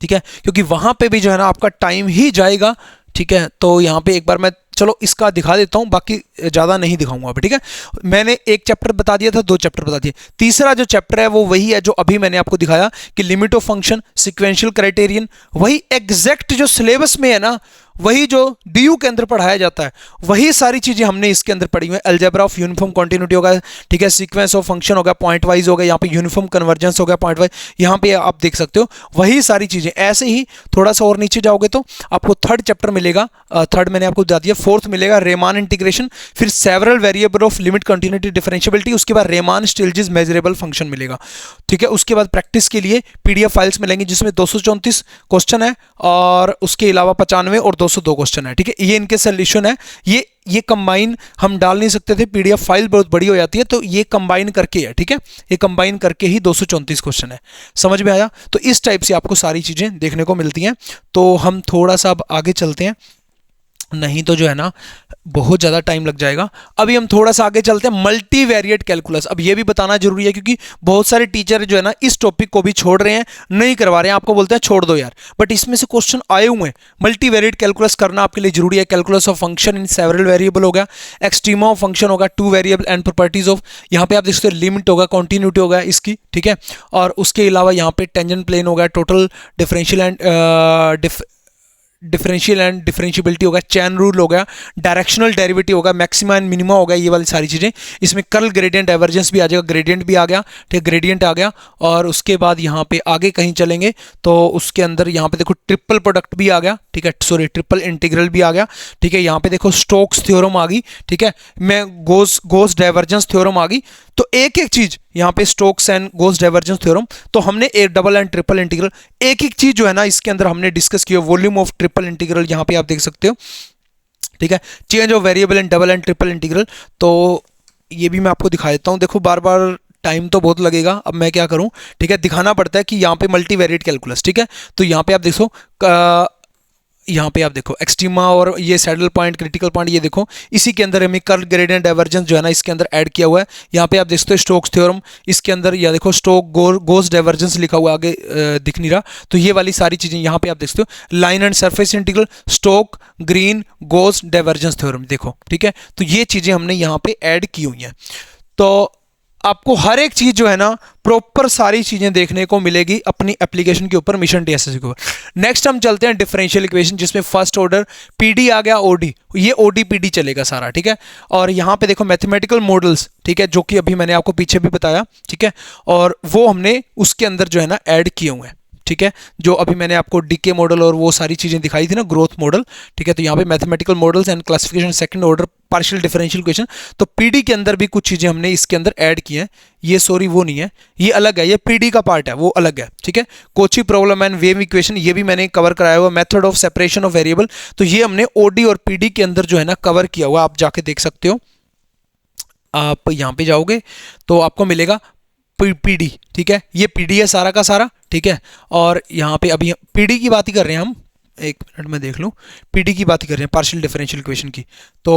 ठीक है, क्योंकि वहां पे भी जो है ना आपका टाइम ही जाएगा, ठीक है। तो यहां पे एक बार मैं चलो इसका दिखा देता हूं, बाकी ज्यादा नहीं दिखाऊंगा अभी, ठीक है। मैंने एक चैप्टर बता दिया था, 2 चैप्टर बता दिए, तीसरा जो चैप्टर है वो वही है जो अभी मैंने आपको दिखाया कि limit of function, sequential criterion, वही एग्जैक्ट जो सिलेबस में है ना, वही जो डीयू के अंदर पढ़ाया जाता है, वही सारी चीजें हमने इसके अंदर पढ़ी हुई है। अलजेब्रा ऑफ यूनिफॉर्म कंटिन्यूटी होगा, ठीक है, सीक्वेंस ऑफ फंक्शन होगा, पॉइंट वाइज होगा, यहाँ पे यूनिफॉर्म कन्वर्जेंस होगा पॉइंट वाइज, यहाँ पे आप देख सकते हो वही सारी चीजें। ऐसे ही थोड़ा सा और नीचे जाओगे तो आपको 3rd चैप्टर मिलेगा, 3rd मैंने आपको बता दिया, 4th मिलेगा रेमान इंटीग्रेशन, फिर several variable of limit continuity differentiability, उसके बाद रेमान स्टिल्जिस मेजरेबल फंक्शन मिलेगा, ठीक है। उसके बाद प्रैक्टिस के लिए पीडीएफ फाइल्स मिलेंगी जिसमें 234 क्वेश्चन है और उसके अलावा 95 और 202 क्वेश्चन है, ठीक है। ये इनके सोल्यूशन है, ये कंबाइन हम डाल नहीं सकते थे, पीडीएफ फाइल बहुत बड़ी हो जाती है, तो ये कंबाइन करके है, ठीक है, ये कंबाइन करके ही 234 क्वेश्चन है। समझ में आया? तो इस टाइप से आपको सारी चीजें देखने को मिलती हैं। तो हम थोड़ा सा अब आगे चलते हैं, नहीं तो जो है ना बहुत ज़्यादा टाइम लग जाएगा। अभी हम थोड़ा सा आगे चलते हैं, मल्टीवेरिएट कैलकुलस। अब ये भी बताना जरूरी है क्योंकि बहुत सारे टीचर जो है ना इस टॉपिक को भी छोड़ रहे हैं, नहीं करवा रहे हैं, आपको बोलते हैं छोड़ दो यार, बट इसमें से क्वेश्चन आए हुए हैं। मल्टीवेरिएट कैलकुलस करना आपके लिए जरूरी है। Calculus of function in several variable हो गया, एक्सट्रीमा ऑफ फंक्शन होगा, 2 वेरिएबल एंड प्रॉपर्टीज ऑफ, यहाँ पे आप देख सकते हो लिमिट होगा, कॉन्टिन्यूटी होगा इसकी, ठीक है। और उसके अलावा यहाँ पे टेंजेंट प्लेन होगा, टोटल डिफरेंशियल एंड डिफरेंशियबिलिटी होगा, चैन रूल हो गया, डायरेक्शनल डेरिवेटिव होगा, मैक्सिमा एंड मिनिमा होगा, ये वाली सारी चीज़ें। इसमें कर्ल ग्रेडियंट डाइवर्जेंस भी आ जाएगा, ग्रेडियंट भी आ गया, ठीक है, ग्रेडियंट आ गया। और उसके बाद यहाँ पे आगे कहीं चलेंगे तो उसके अंदर यहाँ पे देखो ट्रिपल प्रोडक्ट भी आ गया, ठीक है, सॉरी ट्रिपल इंटीग्रल भी आ गया, ठीक है। यहाँ पे देखो स्टोक्स थ्योरम आ गई, ठीक है, मैं गोस डाइवर्जेंस थ्योरम आ गई। तो एक एक चीज यहाँ पे Stokes and goes divergence theorem, तो हमने एक डबल एंड ट्रिपल इंटीग्रल, एक एक चीज जो है ना इसके अंदर हमने डिस्कस किया। वॉल्यूम ऑफ ट्रिपल इंटीग्रल यहाँ पे आप देख सकते हो, ठीक है, change of variable and double and triple integral. तो ये भी मैं आपको दिखा देता हूँ। देखो बार बार टाइम तो बहुत लगेगा, अब मैं क्या करूं, ठीक है, दिखाना पड़ता है कि यहाँ पे मल्टीवेरिएट कैलकुलस, ठीक है। तो यहाँ पे आप देखो एक्सट्रीमा और ये सैडल पॉइंट, क्रिटिकल पॉइंट, ये देखो इसी के अंदर हमें कर्ल ग्रेडियंट डाइवर्जेंस जो है ना इसके अंदर ऐड किया हुआ है। यहाँ पे आप देख सकते हो स्टोक्स थ्योरम, इसके अंदर या देखो स्टोक गोस डाइवर्जेंस लिखा हुआ आगे दिख नहीं रहा, तो ये वाली सारी चीजें यहाँ पे आप देख सकते हो। Line and surface integral, Stoke, Green, Gauss divergence theorem, देखो, ठीक है। तो ये चीजें हमने यहाँ पे ऐड की हुई हैं। तो आपको हर एक चीज जो है ना प्रॉपर सारी चीजें देखने को मिलेगी अपनी एप्लीकेशन के ऊपर, मिशन टीएसएससी के ऊपर। नेक्स्ट हम चलते हैं डिफरेंशियल इक्वेशन, जिसमें फर्स्ट ऑर्डर पीडी आ गया, ओडी, ये ओडी पीडी चलेगा सारा, ठीक है। और यहाँ पे देखो मैथमेटिकल मॉडल्स, ठीक है, जो कि अभी मैंने आपको पीछे भी बताया, ठीक है, और वो हमने उसके अंदर जो है ना ऐड किए हुए हैं, ठीक है, जो अभी मैंने आपको डीके मॉडल और वो सारी चीज़ें दिखाई थी ना, ग्रोथ मॉडल, ठीक है। तो यहाँ पे mathematical models and classification second order partial differential equation, तो पीडी के अंदर भी कुछ चीज़ें हमने इसके अंदर ऐड की हैं। ये सॉरी वो नहीं है, ये अलग है, ये पीडी का पार्ट है, वो अलग है, ठीक है। Kochi problem and wave equation, ये भी मैंने कवर कराया हुआ। Method of separation of variable, तो ये हमने ओडी और पीडी के अंदर जो है ना कवर किया हुआ, आप जाके देख सकते हो। आप यहाँ पे जाओगे तो आपको मिलेगा पीडी, ठीक है, ये पीडी है सारा का सारा, ठीक है। और यहाँ पे अभी पीडी की बात ही कर रहे हैं हम, एक मिनट में देख लूँ, पीडी की बात ही कर रहे हैं, पार्शियल डिफरेंशियल इक्वेशन की। तो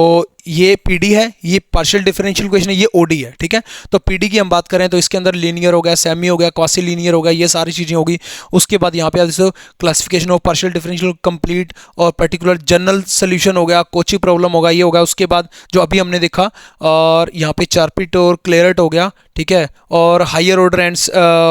ये पीडी है, ये पार्शियल डिफरेंशियल इक्वेशन है, ये ओडी है, ठीक है। तो पीडी की हम बात करें तो इसके अंदर लीनियर हो गया, सेमी हो गया, क्वासी लीनियर हो गया, ये सारी चीज़ें होगी। उसके बाद यहाँ पे आप देखो classification of partial differential complete और पर्टिकुलर जनरल सोल्यूशन हो गया, कोची प्रॉब्लम होगा, ये होगा। उसके बाद जो अभी हमने देखा, और यहाँ पे चारपिट और क्लेरट हो गया, ठीक है। और हायर ऑर्डर एंड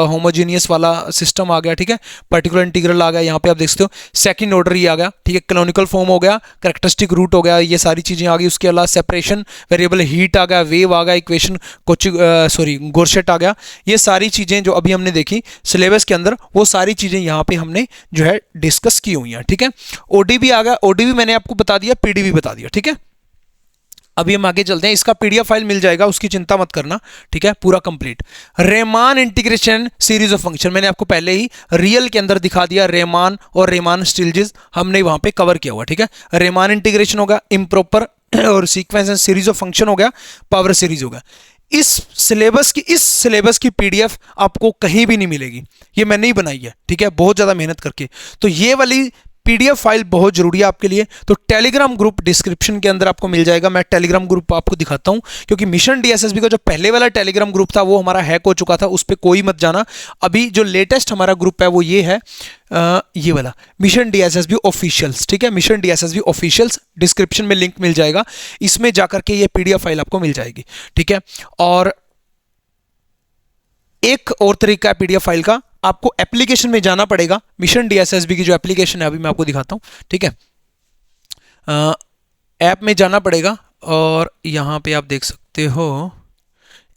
होमोजीनियस वाला सिस्टम आ गया, ठीक है। पर्टिकुलर इंटीग्रल आ गया, यहाँ पे आप देख सकते हो सेकंड ऑर्डर ही आ गया, ठीक है। कैनोनिकल फॉर्म हो गया, कैरेक्टरिस्टिक रूट हो गया, ये सारी चीज़ें आ गई। उसके अलावा सेपरेशन वेरिएबल हीट आ गया, वेव आ गया, इक्वेशन कोची गोरशेट आ गया। ये सारी चीज़ें जो अभी हमने देखी सिलेबस के अंदर, वो सारी चीज़ें यहाँ पे हमने जो है डिस्कस की हुई हैं, ठीक है। ओडी भी आ गया, ओडी भी मैंने आपको बता दिया, पीडी भी बता दिया, ठीक है। अभी हम आगे चलते हैं, इसका पीडीएफ फाइल मिल जाएगा, उसकी चिंता मत करना, ठीक है, पूरा complete. Riemann integration series of function, मैंने आपको पहले ही रियल के अंदर दिखा दिया, रेमान और रेमान स्टिल्जेस हमने वहां पे कवर किया हुआ, ठीक है। रेमान इंटीग्रेशन होगा, इम्प्रॉपर और sequence and series of function हो गया, पावर सीरीज होगा। इस सिलेबस की पीडीएफ आपको कहीं भी नहीं मिलेगी, ये मैंने ही बनाई है, ठीक है, बहुत ज्यादा मेहनत करके। तो ये वाली पीडीएफ फाइल बहुत जरूरी है आपके लिए। तो टेलीग्राम ग्रुप डिस्क्रिप्शन के अंदर आपको मिल जाएगा, मैं टेलीग्राम ग्रुप आपको दिखाता हूं, क्योंकि मिशन डीएसएसबी का जो पहले वाला टेलीग्राम ग्रुप था वो हमारा हैक हो चुका था, उस पर कोई मत जाना। अभी जो लेटेस्ट हमारा ग्रुप है वो ये है, ये वाला मिशन डीएसएसबी ऑफिशियल्स, ठीक है, मिशन डीएसएसबी ऑफिशियल्स, डिस्क्रिप्शन में लिंक मिल जाएगा, इसमें जाकर के ये पीडीएफ फाइल आपको मिल जाएगी, ठीक है। और एक और तरीका है पीडीएफ फाइल का, आपको एप्लीकेशन में जाना पड़ेगा। मिशन डीएसएसबी की जो एप्लीकेशन है अभी मैं आपको दिखाता हूं, ठीक है। ऐप में जाना पड़ेगा, और यहां पे आप देख सकते हो,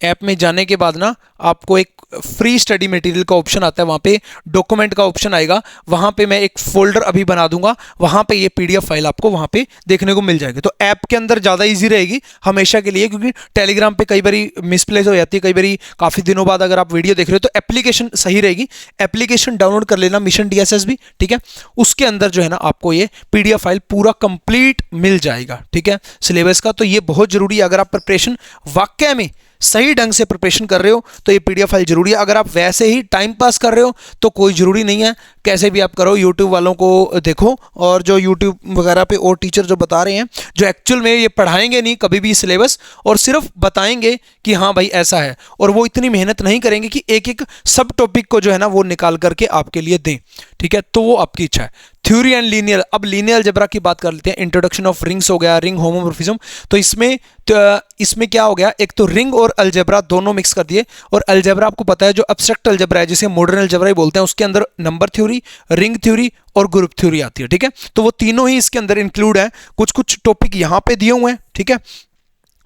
ऐप में जाने के बाद ना आपको एक फ्री स्टडी मटेरियल का ऑप्शन आता है, वहां पे डॉक्यूमेंट का ऑप्शन आएगा, वहां पे मैं एक फोल्डर अभी बना दूंगा, वहां पे ये पीडीएफ फाइल आपको वहां पे देखने को मिल जाएगी। तो ऐप के अंदर ज़्यादा इजी रहेगी हमेशा के लिए, क्योंकि टेलीग्राम पे कई बारी मिसप्लेस हो जाती है, कई बारी काफ़ी दिनों बाद अगर आप वीडियो देख रहे हो तो एप्लीकेशन सही रहेगी। एप्लीकेशन डाउनलोड कर लेना मिशन डीएसएसबी, ठीक है, उसके अंदर जो है ना आपको ये पीडीएफ फाइल पूरा कंप्लीट मिल जाएगा, ठीक है, सिलेबस का। तो ये बहुत जरूरी है, अगर आप प्रिपरेशन वाकई में सही ढंग से प्रिपरेशन कर रहे हो तो ये पीडीएफ फाइल जरूरी है। अगर आप वैसे ही टाइम पास कर रहे हो तो कोई जरूरी नहीं है, कैसे भी आप करो, यूट्यूब वालों को देखो, और जो यूट्यूब वगैरह पे और टीचर जो बता रहे हैं, जो एक्चुअल में ये पढ़ाएंगे नहीं कभी भी सिलेबस, और सिर्फ बताएंगे कि हाँ भाई ऐसा है, और वो इतनी मेहनत नहीं करेंगे कि एक एक सब टॉपिक को जो है ना वो निकाल करके आपके लिए दें, ठीक है। तो वो आपकी इच्छा है। थ्योरी एंड लीनियर, अब लीनियर अलजेब्रा की बात कर लेते हैं। इंट्रोडक्शन ऑफ रिंग्स हो गया, रिंग होमोमॉर्फिज्म, तो इसमें क्या हो गया, एक तो रिंग और अलजेब्रा दोनों मिक्स कर दिए। और अलजेब्रा आपको पता है जो एब्स्ट्रैक्ट अलजेब्रा है, जिसे मॉडर्न अलजेब्रा ही बोलते हैं, उसके अंदर नंबर थ्योरी, रिंग थ्योरी और ग्रुप थ्योरी आती है, ठीक है। तो वो तीनों ही इसके अंदर इंक्लूड है। कुछ कुछ टॉपिक यहाँ पे दिए हुए हैं, ठीक है,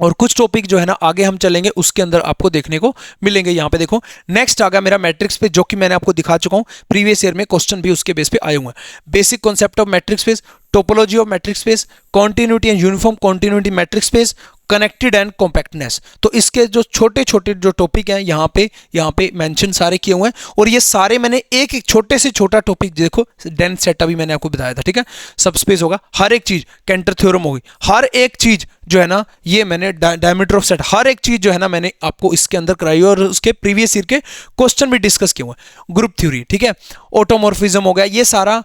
और कुछ टॉपिक जो है ना आगे हम चलेंगे उसके अंदर आपको देखने को मिलेंगे। यहाँ पे देखो नेक्स्ट आ गया मेरा मैट्रिक्स पे, जो कि मैंने आपको दिखा चुका हूँ, प्रीवियस ईयर में क्वेश्चन भी उसके बेस पे आए हुए हैं। Basic concept of matrix space, topology of matrix space, continuity and uniform continuity matrix space, connected and compactness. तो इसके जो छोटे छोटे जो टॉपिक हैं यहाँ पे मेंशन सारे किए हुए हैं, और ये सारे मैंने एक एक छोटे से छोटा टॉपिक देखो, डेंस सेट अभी मैंने आपको बताया था, ठीक है, सबस्पेस होगा, हर एक चीज, कैंटर थ्योरम होगी, हर एक चीज जो है ना ये मैंने डायमीटर ऑफ सेट, हर एक चीज जो है ना मैंने आपको इसके अंदर कराई, और उसके प्रीवियस ईयर के क्वेश्चन भी डिस्कस किए हुए हैं। ग्रुप थ्योरी, ठीक है, ऑटोमॉर्फिज्म हो गया, ये सारा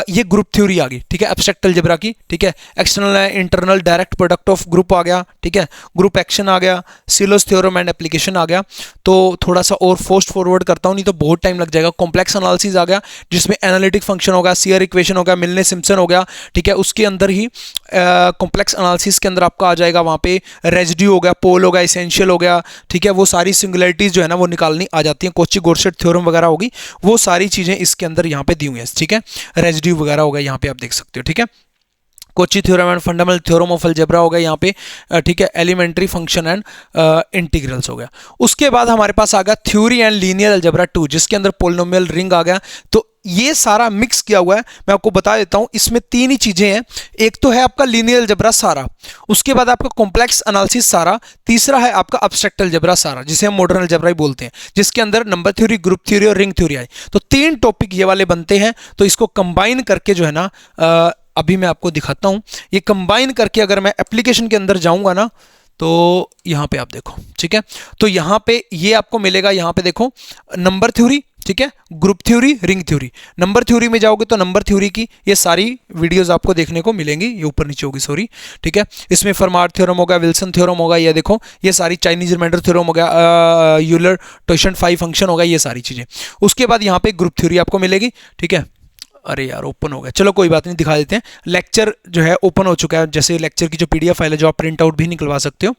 ये ग्रुप थ्योरी आ गई, ठीक है, एब्स्ट्रैक्ट अलजेब्रा की, ठीक है। External internal direct product of group आ गया, ठीक है, ग्रुप एक्शन आ गया, सिलोस थ्योरम एंड एप्लीकेशन आ गया। तो थोड़ा सा और फास्ट फॉरवर्ड करता हूं, नहीं तो बहुत टाइम लग जाएगा। कॉम्प्लेक्स एनालिसिस आ गया, जिसमें एनालिटिक फंक्शन होगा, सीयर इक्वेशन होगा, मिलने सिम्पसन हो गया, ठीक है, उसके अंदर ही कॉम्प्लेक्स एनालिसिस के अंदर आपका आ जाएगा, वहां पे रेजिड्यू हो गया, पोल हो गया, एसेंशियल हो गया, ठीक है, वो सारी सिंगुलरिटीज जो है ना वो निकालनी आ जाती है, कोची गोरशेट थ्योरम वगैरह होगी, वो सारी चीजें इसके अंदर यहाँ पे दी हुई है, ठीक है, रेजिड्यू वगैरह होगा यहाँ पे आप देख सकते हो, ठीक है। Kochi theorem and fundamental theorem of algebra हो गया यहाँ पे, ठीक है, एलिमेंट्री फंक्शन एंड इंटीग्रल्स हो गया। उसके बाद हमारे पास आ गया थ्योरी एंड लीनियर अलजेब्रा 2, जिसके अंदर पोलिनोमियल रिंग आ गया। तो ये सारा मिक्स किया हुआ है, मैं आपको बता देता हूं। इसमें तीन ही चीजें हैं, एक तो है आपका लीनियर अलजेब्रा सारा, उसके बाद आपका कॉम्प्लेक्स एनालिसिस सारा, तीसरा है आपका एब्स्ट्रैक्ट अलजेब्रा सारा, जिसे हम मॉडर्न अलजेब्रा ही बोलते हैं, जिसके अंदर नंबर थ्योरी, ग्रुप थ्योरी और रिंग थ्योरी आई। तो तीन टॉपिक ये वाले बनते हैं। तो इसको कंबाइन करके जो है ना, अभी मैं आपको दिखाता हूं। ये कंबाइन करके अगर मैं एप्लीकेशन के अंदर जाऊंगा ना, तो यहां पे आप देखो, ठीक है। तो यहां पे ये आपको मिलेगा, यहां पे देखो नंबर थ्योरी, ठीक है, group theory, ring theory. Number theory में जाओगे तो नंबर थ्योरी की ये सारी वीडियोस आपको देखने को मिलेंगी, ये ऊपर नीचे होगी, सॉरी, ठीक है। इसमें फरमार थ्योरम होगा, विल्सन थ्योरम होगा, ये देखो ये सारी, चाइनीज रिमाइंडर थ्योरम हो गया, यूलर टोशन 5 फंक्शन होगा, ये सारी चीजें। उसके बाद यहाँ पे ग्रुप थ्योरी आपको मिलेगी, ठीक है। अरे यार ओपन हो गया, चलो कोई बात नहीं, दिखा देते हैं। लेक्चर जो है ओपन हो चुका है, जैसे लेक्चर की जो पीडीएफ फाइल है जो आप प्रिंट आउट भी निकलवा सकते हो,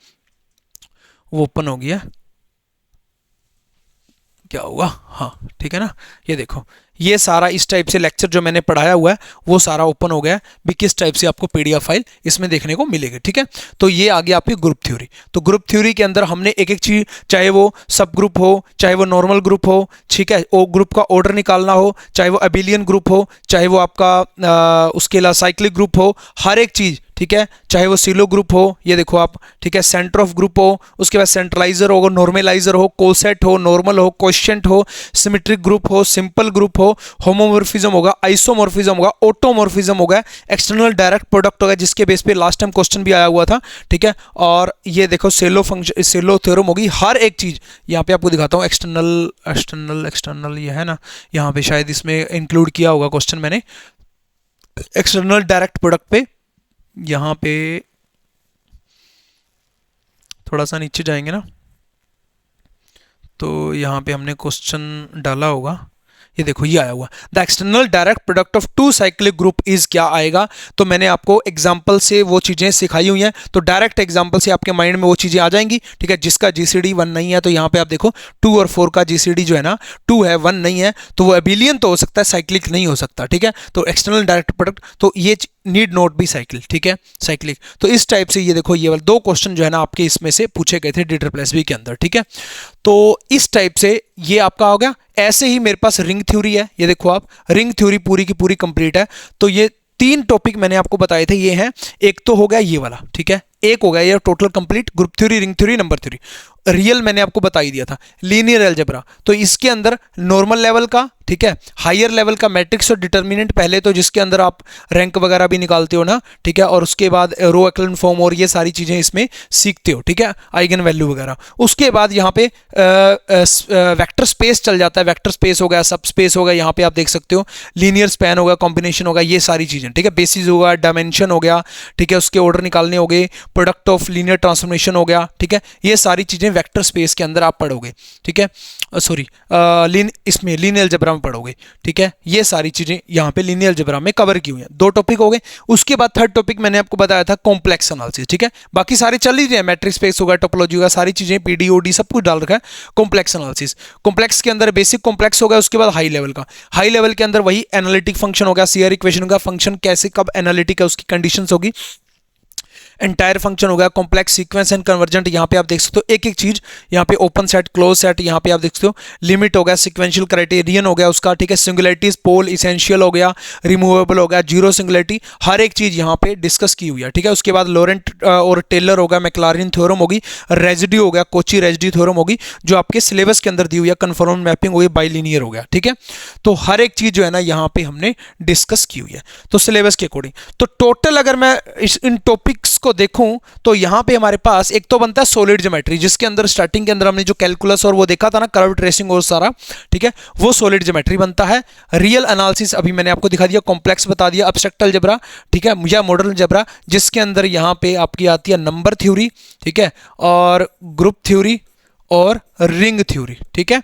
वो ओपन हो गया। क्या हुआ, हाँ ठीक है ना, ये देखो ये सारा इस टाइप से लेक्चर जो मैंने पढ़ाया हुआ है वो सारा ओपन हो गया है भी, किस टाइप से आपको पीडीएफ फाइल इसमें देखने को मिलेगी, ठीक है। तो ये आ गया आपकी ग्रुप थ्योरी। तो ग्रुप थ्योरी के अंदर हमने एक एक चीज, चाहे वो सब ग्रुप हो, चाहे वो नॉर्मल ग्रुप हो, ठीक है, वो ग्रुप का ऑर्डर निकालना हो, चाहे वो अबिलियन ग्रुप हो, चाहे वो आपका उसके अलावा साइक्लिक ग्रुप हो, हर एक चीज, ठीक है, चाहे वो सिलो ग्रुप हो, ये देखो आप, ठीक है, सेंटर ऑफ ग्रुप हो, उसके बाद सेंट्रलाइजर हो, नॉर्मलाइजर हो, कोसेट हो, नॉर्मल हो, क्वोशिएंट हो, सिमेट्रिक ग्रुप हो, सिंपल ग्रुप हो, होमोमॉर्फिज्म होगा, आइसोमॉर्फिज्म होगा, ऑटोमॉर्फिज्म होगा, एक्सटर्नल डायरेक्ट प्रोडक्ट होगा, जिसके बेस पे लास्ट टाइम क्वेश्चन भी आया हुआ था, ठीक है। और ये देखो सेलो फंक्शन, सेलो थ्योरम होगी, हर एक चीज यहाँ पे आपको दिखाता हूँ। एक्सटर्नल ये है ना, यहाँ पे शायद इसमें इंक्लूड किया होगा क्वेश्चन मैंने, एक्सटर्नल डायरेक्ट प्रोडक्ट पे, यहाँ पे थोड़ा सा नीचे जाएंगे ना, तो यहाँ पे हमने क्वेश्चन डाला होगा, ये देखो ये आया हुआ, the external direct product of two cyclic group is, क्या आएगा। तो मैंने आपको एग्जांपल से वो चीजें सिखाई हुई हैं, तो डायरेक्ट एग्जांपल से आपके माइंड में वो चीजें आ जाएंगी, ठीक है। जिसका जीसीडी 1 नहीं है, तो यहाँ पे आप देखो 2 और 4 का जीसीडी जो है ना 2 है, 1 नहीं है, तो वो एबिलियन तो हो सकता है, साइक्लिक नहीं हो सकता, ठीक है। तो एक्सटर्नल डायरेक्ट प्रोडक्ट, तो ये नीड नॉट बी साइकिल, ठीक है, साइक्लिक। तो इस टाइप से ये देखो ये वाले 2 क्वेश्चन जो है ना आपके इसमें से पूछे गए थे DSSB के अंदर, ठीक है। तो इस टाइप से ये आपका हो गया। ऐसे ही मेरे पास रिंग थ्योरी है, ये देखो आप, रिंग थ्योरी पूरी की पूरी कंप्लीट है। तो ये 3 टॉपिक मैंने आपको बताए थे, ये हैं, एक तो हो गया ये वाला, ठीक है, एक हो गया ये total complete, group theory, ring theory, number theory. Real मैंने आपको बता ही दिया था, लीनियर अलजेब्रा, तो इसके अंदर नॉर्मल लेवल का, ठीक है, हायर लेवल का मैट्रिक्स और डिटर्मिनेंट पहले, तो जिसके अंदर आप रैंक वगैरह भी निकालते हो ना, ठीक है, और उसके बाद रो एक्लन फॉर्म और ये सारी चीजें इसमें सीखते हो, ठीक है, आइगन वैल्यू वगैरह। उसके बाद यहाँ पे वेक्टर स्पेस चल जाता है, वेक्टर स्पेस हो गया, सब स्पेस हो गया, यहाँ पे आप देख सकते हो लीनियर स्पैन होगा, कॉम्बिनेशन होगा, ये सारी चीजें, ठीक है, बेसिस होगा, डायमेंशन हो गया, ठीक है, उसके ऑर्डर निकालने हो गए, प्रोडक्ट ऑफ लीनियर ट्रांसफॉर्मेशन हो गया, ठीक है, ये सारी चीजें वेक्टर स्पेस के अंदर आप पढ़ोगे, ठीक है, सॉरी इसमें लीनियर अलजेब्रा में पढ़ोगे, ठीक है। ये सारी चीजें यहाँ पे लीनियर अलजेब्रा में कवर की हुई हैं। 2 टॉपिक हो गए। उसके बाद थर्ड टॉपिक मैंने आपको बताया था कॉम्प्लेक्स एनालिसिस, ठीक है, बाकी सारे चल ही रहे हैं, मैट्रिक्स स्पेस होगा, टोपोलॉजी होगा, सारी चीजें पीडीओडी सब कुछ डाल रखा है। कॉम्प्लेक्स एनालिसिस, कॉम्प्लेक्स के अंदर बेसिक कॉम्प्लेक्स होगा, उसके बाद हाई लेवल का, हाई लेवल के अंदर वही एनालिटिक फंक्शन होगा, सीआर इक्वेशन होगा, फंक्शन कैसे कब एनालिटिक है उसकी कंडीशंस होगी, एंटायर फंक्शन होगा, कॉम्प्लेक्स सीक्वेंस एंड कन्वर्जेंट, यहाँ पे आप देख सकते हो एक एक चीज, यहाँ पे ओपन सेट, क्लोज सेट, यहाँ पे आप देख सकते हो लिमिट हो गया, सिक्वेंशियल क्राइटेरियन हो गया उसका, ठीक है, सिंगुलरिटीज, पोल इसेंशियल हो गया, रिमूवेबल हो गया, जीरो सिंगुलरिटी, हर एक चीज यहाँ पे डिस्कस की हुई है, ठीक है। उसके बाद लॉरेंट और टेलर होगा, मैक्लारिन थ्योरम होगी, रेजिड्यू हो गया, कोची रेजिड्यू थ्योरम होगी, जो आपके सिलेबस के अंदर दी हुई है, कन्फर्म मैपिंग होगी, बाइलिनियर हो गया, ठीक है। तो हर एक चीज जो है ना यहाँ पे हमने डिस्कस की हुई है, तो सिलेबस के अकॉर्डिंग। तो टोटल अगर मैं इन टॉपिक्स को देखूं तो यहां पे हमारे पास एक तो बनता है सॉलिड ज्योमेट्री, जिसके अंदर स्टार्टिंग के अंदर हमने जो कैलकुलस और वो देखा था ना, कर्व ट्रेसिंग और सारा, ठीक है, वो सॉलिड ज्योमेट्री बनता है। रियल एनालिसिस अभी मैंने आपको दिखा दिया, कॉम्प्लेक्स बता दिया, एब्स्ट्रैक्ट अलजेब्रा, ठीक है, या मॉडर्न अलजेब्रा, जिसके अंदर यहां पे आपकी आती है नंबर थ्योरी, ठीक है, और ग्रुप थ्योरी और रिंग थ्योरी, ठीक है।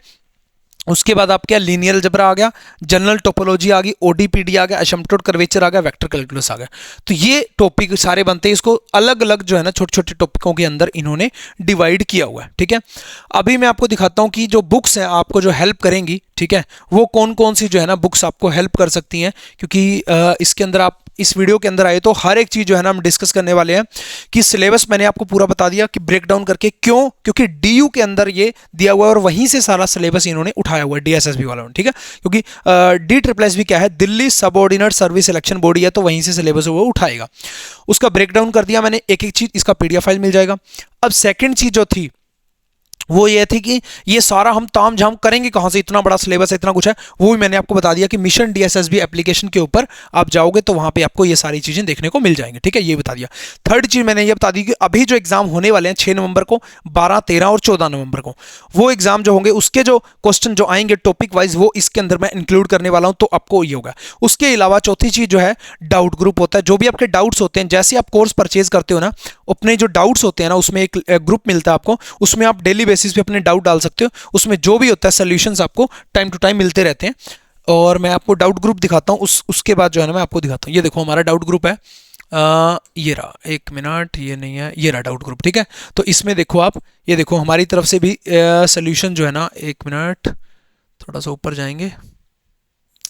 उसके बाद आपके लीनियर अलजेब्रा आ गया, जनरल टोपोलॉजी आ गई, ओडीपीडी आ गया, असिम्प्टोट कर्वेचर आ गया, वेक्टर कैलकुलस आ गया। तो ये टॉपिक सारे बनते हैं, इसको अलग अलग जो है ना छोटे छोटे टॉपिकों के अंदर इन्होंने डिवाइड किया हुआ है, ठीक है। अभी मैं आपको दिखाता हूं कि जो बुक्स हैं आपको जो हेल्प करेंगी, ठीक है, वो कौन कौन सी जो है ना बुक्स आपको हेल्प कर सकती हैं, क्योंकि इसके अंदर आप इस वीडियो के अंदर आए तो हर एक चीज़ जो है ना हम डिस्कस करने वाले हैं कि सिलेबस मैंने आपको पूरा बता दिया कि ब्रेक डाउन करके, क्यों, क्योंकि डीयू के अंदर ये दिया हुआ है और वहीं से सारा सिलेबस इन्होंने उठाया हुआ है डीएसएसबी वालों ने, ठीक है, क्योंकि DSSB क्या है, Delhi subordinate service selection body है, तो वहीं से सिलेबस वो उठाएगा। उसका ब्रेक डाउन कर दिया मैंने एक एक चीज, इसका PDF फाइल मिल जाएगा। अब सेकेंड चीज जो थी वो ये थी कि ये सारा हम ताम झाम करेंगे कहां से, इतना बड़ा सिलेबस है, इतना कुछ है, वो भी मैंने आपको बता दिया कि मिशन DSSB एप्लीकेशन के ऊपर आप जाओगे तो वहां पे आपको ये सारी चीजें देखने को मिल जाएंगी, ठीक है, ये बता दिया। थर्ड चीज मैंने ये बता दी कि अभी जो एग्जाम होने वाले हैं 6 नवंबर को, 12, 13 और 14 नवंबर को, वो एग्जाम जो होंगे उसके जो क्वेश्चन जो आएंगे टॉपिक वाइज वो इसके अंदर मैं इंक्लूड करने वाला हूं, तो आपको ये होगा। उसके अलावा चौथी चीज जो है डाउट ग्रुप होता है, जो भी आपके डाउट्स होते हैं, जैसे आप कोर्स परचेज करते हो ना, अपने जो डाउट्स होते हैं ना उसमें एक ग्रुप मिलता है आपको, उसमें आप डेली बेसिस पे अपने डाउट डाल सकते हो, उसमें जो भी होता है सॉल्यूशंस आपको टाइम टू टाइम मिलते रहते हैं। और मैं आपको डाउट ग्रुप दिखाता हूं, उसके बाद जो है ना मैं आपको दिखाता हूं। ये देखो हमारा डाउट ग्रुप है, ये रहा, एक मिनट, ये नहीं है, ये रहा डाउट ग्रुप, ठीक है। तो इसमें देखो आप, ये देखो हमारी तरफ से भी सॉल्यूशन जो है ना, एक मिनट थोड़ा सा ऊपर जाएंगे,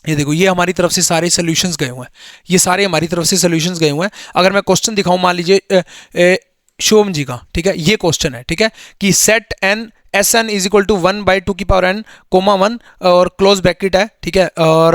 ये देखो ये हमारी तरफ से सारे सॉल्यूशंस गए हुए हैं, ये सारे हमारी तरफ से सॉल्यूशंस गए हुए हैं। अगर मैं क्वेश्चन दिखाऊं, मान लीजिए शिवम जी का, ठीक है, ये क्वेश्चन है, ठीक है, कि set n s n is equal to 1/2n, (1) और क्लोज ब्रैकेट है, ठीक है, और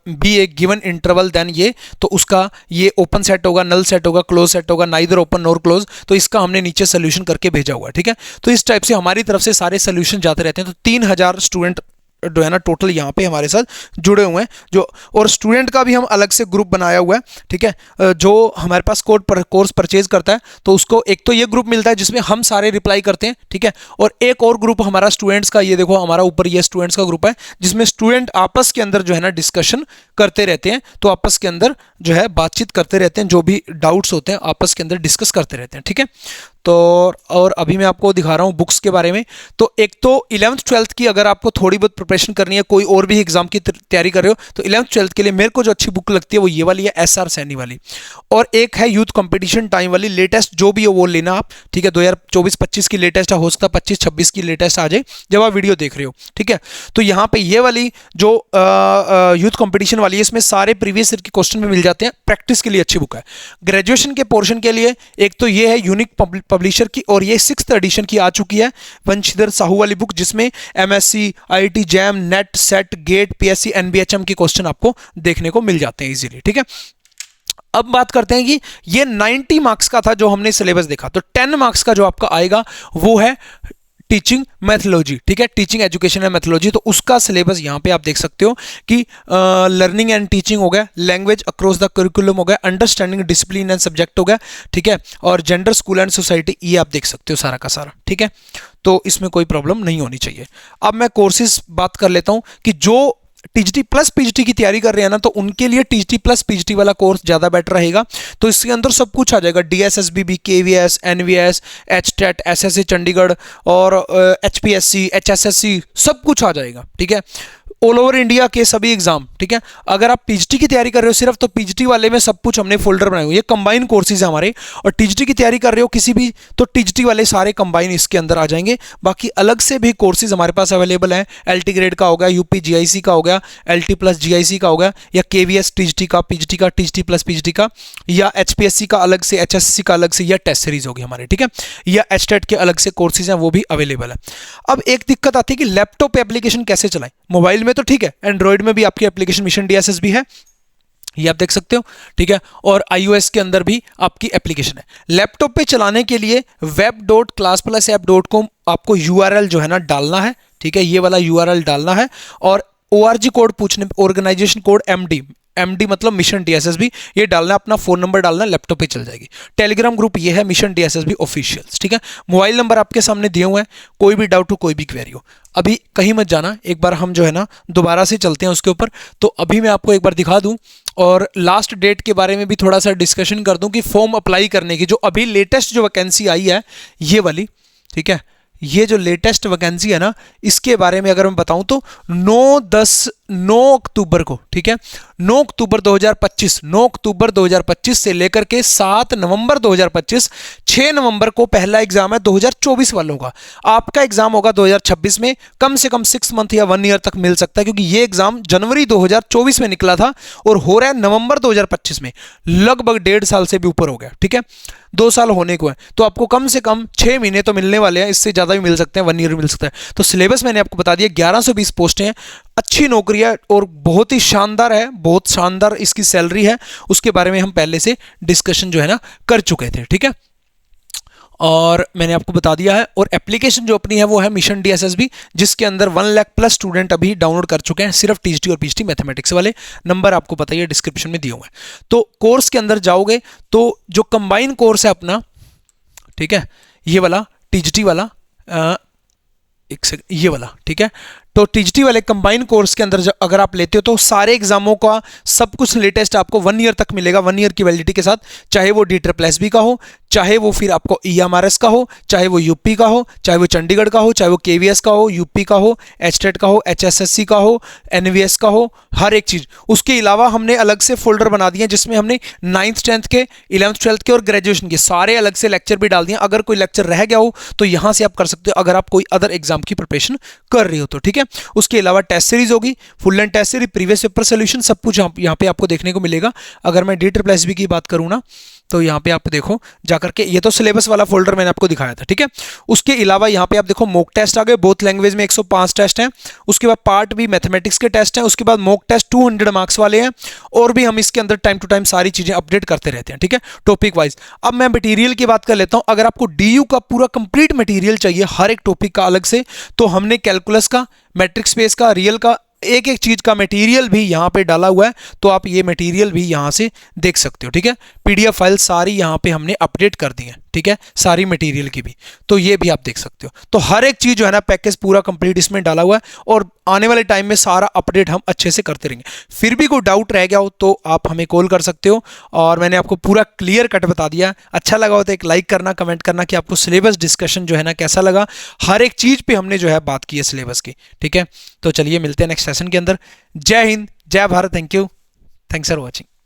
बी एक गिवन इंटरवल, देन ये, तो उसका ये ओपन सेट होगा, नल सेट होगा, क्लोज सेट होगा, नाइदर ओपन नॉर क्लोज, तो इसका हमने नीचे सोल्यूशन करके भेजा हुआ है, ठीक है। तो इस टाइप से हमारी तरफ से सारे सोल्यूशन जाते रहते हैं। तो 3000 स्टूडेंट जो है ना टोटल यहाँ पे हमारे साथ जुड़े हुए हैं, जो, और स्टूडेंट का भी हम अलग से ग्रुप बनाया हुआ है, ठीक है, जो हमारे पास कोर्स परचेज करता है तो उसको एक तो ये ग्रुप मिलता है जिसमें हम सारे रिप्लाई करते हैं, ठीक है, और एक और ग्रुप हमारा स्टूडेंट्स का, ये देखो हमारा ऊपर ये स्टूडेंट्स का ग्रुप है जिसमें स्टूडेंट आपस के अंदर जो है ना डिस्कशन करते रहते हैं, तो आपस के अंदर जो है बातचीत करते रहते हैं, जो भी डाउट्स होते हैं आपस के अंदर डिस्कस करते रहते हैं, ठीक है। तो और अभी मैं आपको दिखा रहा हूँ बुक्स के बारे में। तो एक तो 11th 12th की अगर आपको थोड़ी बहुत प्रिपरेशन करनी है, कोई और भी एग्जाम की तैयारी कर रहे हो, तो 11th 12th के लिए मेरे को जो अच्छी बुक लगती है वो ये वाली है, SR सैनी वाली, और एक है यूथ कंपटीशन टाइम वाली, लेटेस्ट जो भी हो वो लेना आप, ठीक है, 2024-25 की लेटेस्ट है, हो सकता है 25-26 की लेटेस्ट आ जाए जब आप वीडियो देख रहे हो, ठीक है। तो यहाँ पे ये वाली जो यूथ कंपटीशन वाली है, इसमें सारे प्रीवियस ईयर के क्वेश्चन में मिल जाते हैं, प्रैक्टिस के लिए अच्छी बुक है। ग्रेजुएशन के पोर्शन के लिए एक तो ये है यूनिक पब्लिशर की, और ये 6th एडिशन की आ चुकी है, वंशीधर साहू वाली बुक, जिसमें MSc, IIT JAM, NET, SET, GATE, PSC, NBHM के क्वेश्चन आपको देखने को मिल जाते हैं इजीली, ठीक है। अब बात करते हैं कि ये 90 मार्क्स का था जो हमने सिलेबस देखा, तो 10 मार्क्स का जो आपका आएगा वो है टीचिंग मैथोलॉजी, ठीक है, टीचिंग एजुकेशन एंड मैथोलॉजी। तो उसका सिलेबस यहाँ पे आप देख सकते हो कि लर्निंग एंड टीचिंग हो गया, लैंग्वेज अक्रॉस द करिकुलम हो गया, अंडरस्टैंडिंग डिसिप्लिन एंड सब्जेक्ट हो गया, ठीक है, और जेंडर, स्कूल एंड सोसाइटी, ये आप देख सकते हो सारा का सारा, ठीक है। तो इसमें कोई प्रॉब्लम नहीं होनी चाहिए। अब मैं कोर्सेज बात कर लेता हूँ कि जो TGT प्लस PGT की तैयारी कर रहे हैं ना, तो उनके लिए TGT प्लस PGT वाला कोर्स ज़्यादा बेटर रहेगा। तो इसके अंदर सब कुछ आ जाएगा, DSSB, KVS, NVS, HTET, SSC Chandigarh और HPSC, HSSC, सब कुछ आ जाएगा, ठीक है, ऑल ओवर इंडिया के सभी एग्जाम, ठीक है। अगर आप PGT की तैयारी कर रहे हो सिर्फ, तो PGT वाले में सब कुछ हमने फोल्डर बनाए हुए, ये कंबाइन कोर्सेज है हमारे, और TGT की तैयारी कर रहे हो किसी भी, तो TGT वाले सारे कंबाइन इसके अंदर आ जाएंगे। बाकी अलग से भी कोर्सेज हमारे पास अवेलेबल हैं, LT ग्रेड का हो गया, UP GIC का हो गया, LT प्लस GIC का हो गया, या KVS TGT का, PGT का, TGT प्लस PGT का, या HPSC का अलग से, HSC का अलग से, या टेस्ट सीरीज होगी हमारे, ठीक है, या HTET के अलग से कोर्सेज हैं, वो भी अवेलेबल है। अब एक दिक्कत आती है कि लैपटॉप पे एप्लीकेशन कैसे चलाएं। मोबाइल में तो ठीक है, एंड्रॉइड में भी आपकी एप्लीकेशन मिशन DSSB है, ये आप देख सकते हो, ठीक है, और iOS के अंदर भी आपकी एप्लीकेशन है। लैपटॉप पे चलाने के लिए web.classplusapp.com आपको URL जो है ना डालना है, ठीक है, ये वाला URL डालना है, और ORG कोड पूछने, ऑर्गेनाइजेशन कोड MD मतलब मिशन DSSB, ये डालना है, अपना फोन नंबर डालना है, लैपटॉप पे चल जाएगी। टेलीग्राम ग्रुप ये है मिशन DSSB ऑफिशियल्स, ठीक है। मोबाइल नंबर आपके सामने दिए हुए हैं, कोई भी डाउट हो, कोई भी क्वेरी हो, अभी कहीं मत जाना, एक बार हम जो है ना दोबारा से चलते हैं उसके ऊपर। तो अभी मैं आपको एक बार दिखा दूं और लास्ट डेट के बारे में भी थोड़ा सा डिस्कशन कर दूं कि फॉर्म अप्लाई करने की जो अभी लेटेस्ट जो वैकेंसी आई है ये वाली, ठीक है, ये जो लेटेस्ट वैकेंसी है ना, इसके बारे में अगर मैं बताऊं तो 9 अक्टूबर को, ठीक है, 9 अक्टूबर 2025, 9 अक्टूबर 2025 से लेकर के 7 नवंबर 2025, 6 नवंबर को पहला एग्जाम है 2024 वालों का। आपका एग्जाम होगा 2026 में, कम से कम 6 मंथ या 1 ईयर तक मिल सकता है, क्योंकि ये एग्जाम जनवरी 2024 में निकला था और हो रहा है नवंबर 2025 में, लगभग 1.5 साल से भी ऊपर हो गया, ठीक है, 2 साल होने को है। तो आपको कम से कम 6 महीने तो मिलने वाले हैं, इससे ज़्यादा भी मिल सकते हैं, 1 ईयर भी मिल सकता है। तो सिलेबस मैंने आपको बता दिया, 1120 पोस्टें हैं, अच्छी नौकरी है और बहुत ही शानदार है, बहुत शानदार इसकी सैलरी है। उसके बारे में हम पहले से डिस्कशन जो है ना कर चुके थे, ठीक है, और मैंने आपको बता दिया है। और एप्लीकेशन जो अपनी है वो है मिशन DSSB, जिसके अंदर 1 लाख प्लस स्टूडेंट अभी डाउनलोड कर चुके हैं, सिर्फ TGT और PGT मैथमेटिक्स वाले। नंबर आपको पता ही है, डिस्क्रिप्शन में दिए हुए हैं। तो कोर्स के अंदर जाओगे तो जो कंबाइन कोर्स है अपना, ठीक है, ये वाला TGT वाला, एक सेकंड, ये वाला, ठीक है, तो TGT वाले कंबाइन कोर्स के अंदर अगर आप लेते हो तो सारे एग्जामों का सब कुछ लेटेस्ट आपको 1 ईयर तक मिलेगा, 1 ईयर की वैलिडिटी के साथ, चाहे वो DSSB का हो, चाहे वो फिर आपको EMRS का हो, चाहे वो यूपी का हो, चाहे वो चंडीगढ़ का हो, चाहे वो KVS का हो, यूपी का हो, HTET का हो, HSSC का हो, NVS का हो, हर एक चीज़। उसके अलावा हमने अलग से फोल्डर बना दिए जिसमें हमने 9th 10th के, 11th 12th के और ग्रेजुएशन के सारे अलग से लेक्चर भी डाल दिए। अगर कोई लेक्चर रह गया हो तो यहाँ से आप कर सकते हो, अगर आप कोई अदर एग्जाम की प्रिपरेशन कर रही हो तो, ठीक है। उसके अलावा टेस्ट सीरीज होगी, full length test series, previous paper solution, सब कुछ यहाँ पे आपको देखने को मिलेगा। अगर मैं DSSB की बात करूँ ना तो यहाँ पे आप देखो जाकर के, ये तो सिलेबस वाला फोल्डर मैंने आपको दिखाया था, ठीक है। उसके अलावा यहाँ पे आप देखो मॉक टेस्ट आ गए, बोथ लैंग्वेज में 105 टेस्ट हैं। उसके बाद पार्ट भी मैथमेटिक्स के टेस्ट हैं। उसके बाद मॉक टेस्ट 200 मार्क्स वाले हैं। और भी हम इसके अंदर टाइम टू टाइम सारी चीजें अपडेट करते रहते हैं, ठीक है, टॉपिक वाइज। अब मैं मटेरियल की बात कर लेता हूँ। अगर आपको DU का पूरा कंप्लीट मटेरियल चाहिए हर एक टॉपिक का अलग से, तो हमने कैलकुलस का, मैट्रिक्स स्पेस का, रियल का, एक एक चीज का मटेरियल भी यहाँ पे डाला हुआ है, तो आप ये मटेरियल भी यहाँ से देख सकते हो, ठीक है। PDF फाइल सारी यहाँ पे हमने अपडेट कर दी है, ठीक है, सारी मटेरियल की भी, तो ये भी आप देख सकते हो। तो हर एक चीज जो है ना पैकेज पूरा कंप्लीट इसमें डाला हुआ है, और आने वाले टाइम में सारा अपडेट हम अच्छे से करते रहेंगे। फिर भी कोई डाउट रह गया हो तो आप हमें कॉल कर सकते हो, और मैंने आपको पूरा क्लियर कट बता दिया। अच्छा लगा हो तो एक लाइक करना, कमेंट करना कि आपको सिलेबस डिस्कशन जो है ना कैसा लगा। हर एक चीज पे हमने जो है बात की है सिलेबस की, ठीक है। तो चलिए मिलते हैं नेक्स्ट सेशन के अंदर। जय हिंद, जय Bharat, thank you, thanks for watching.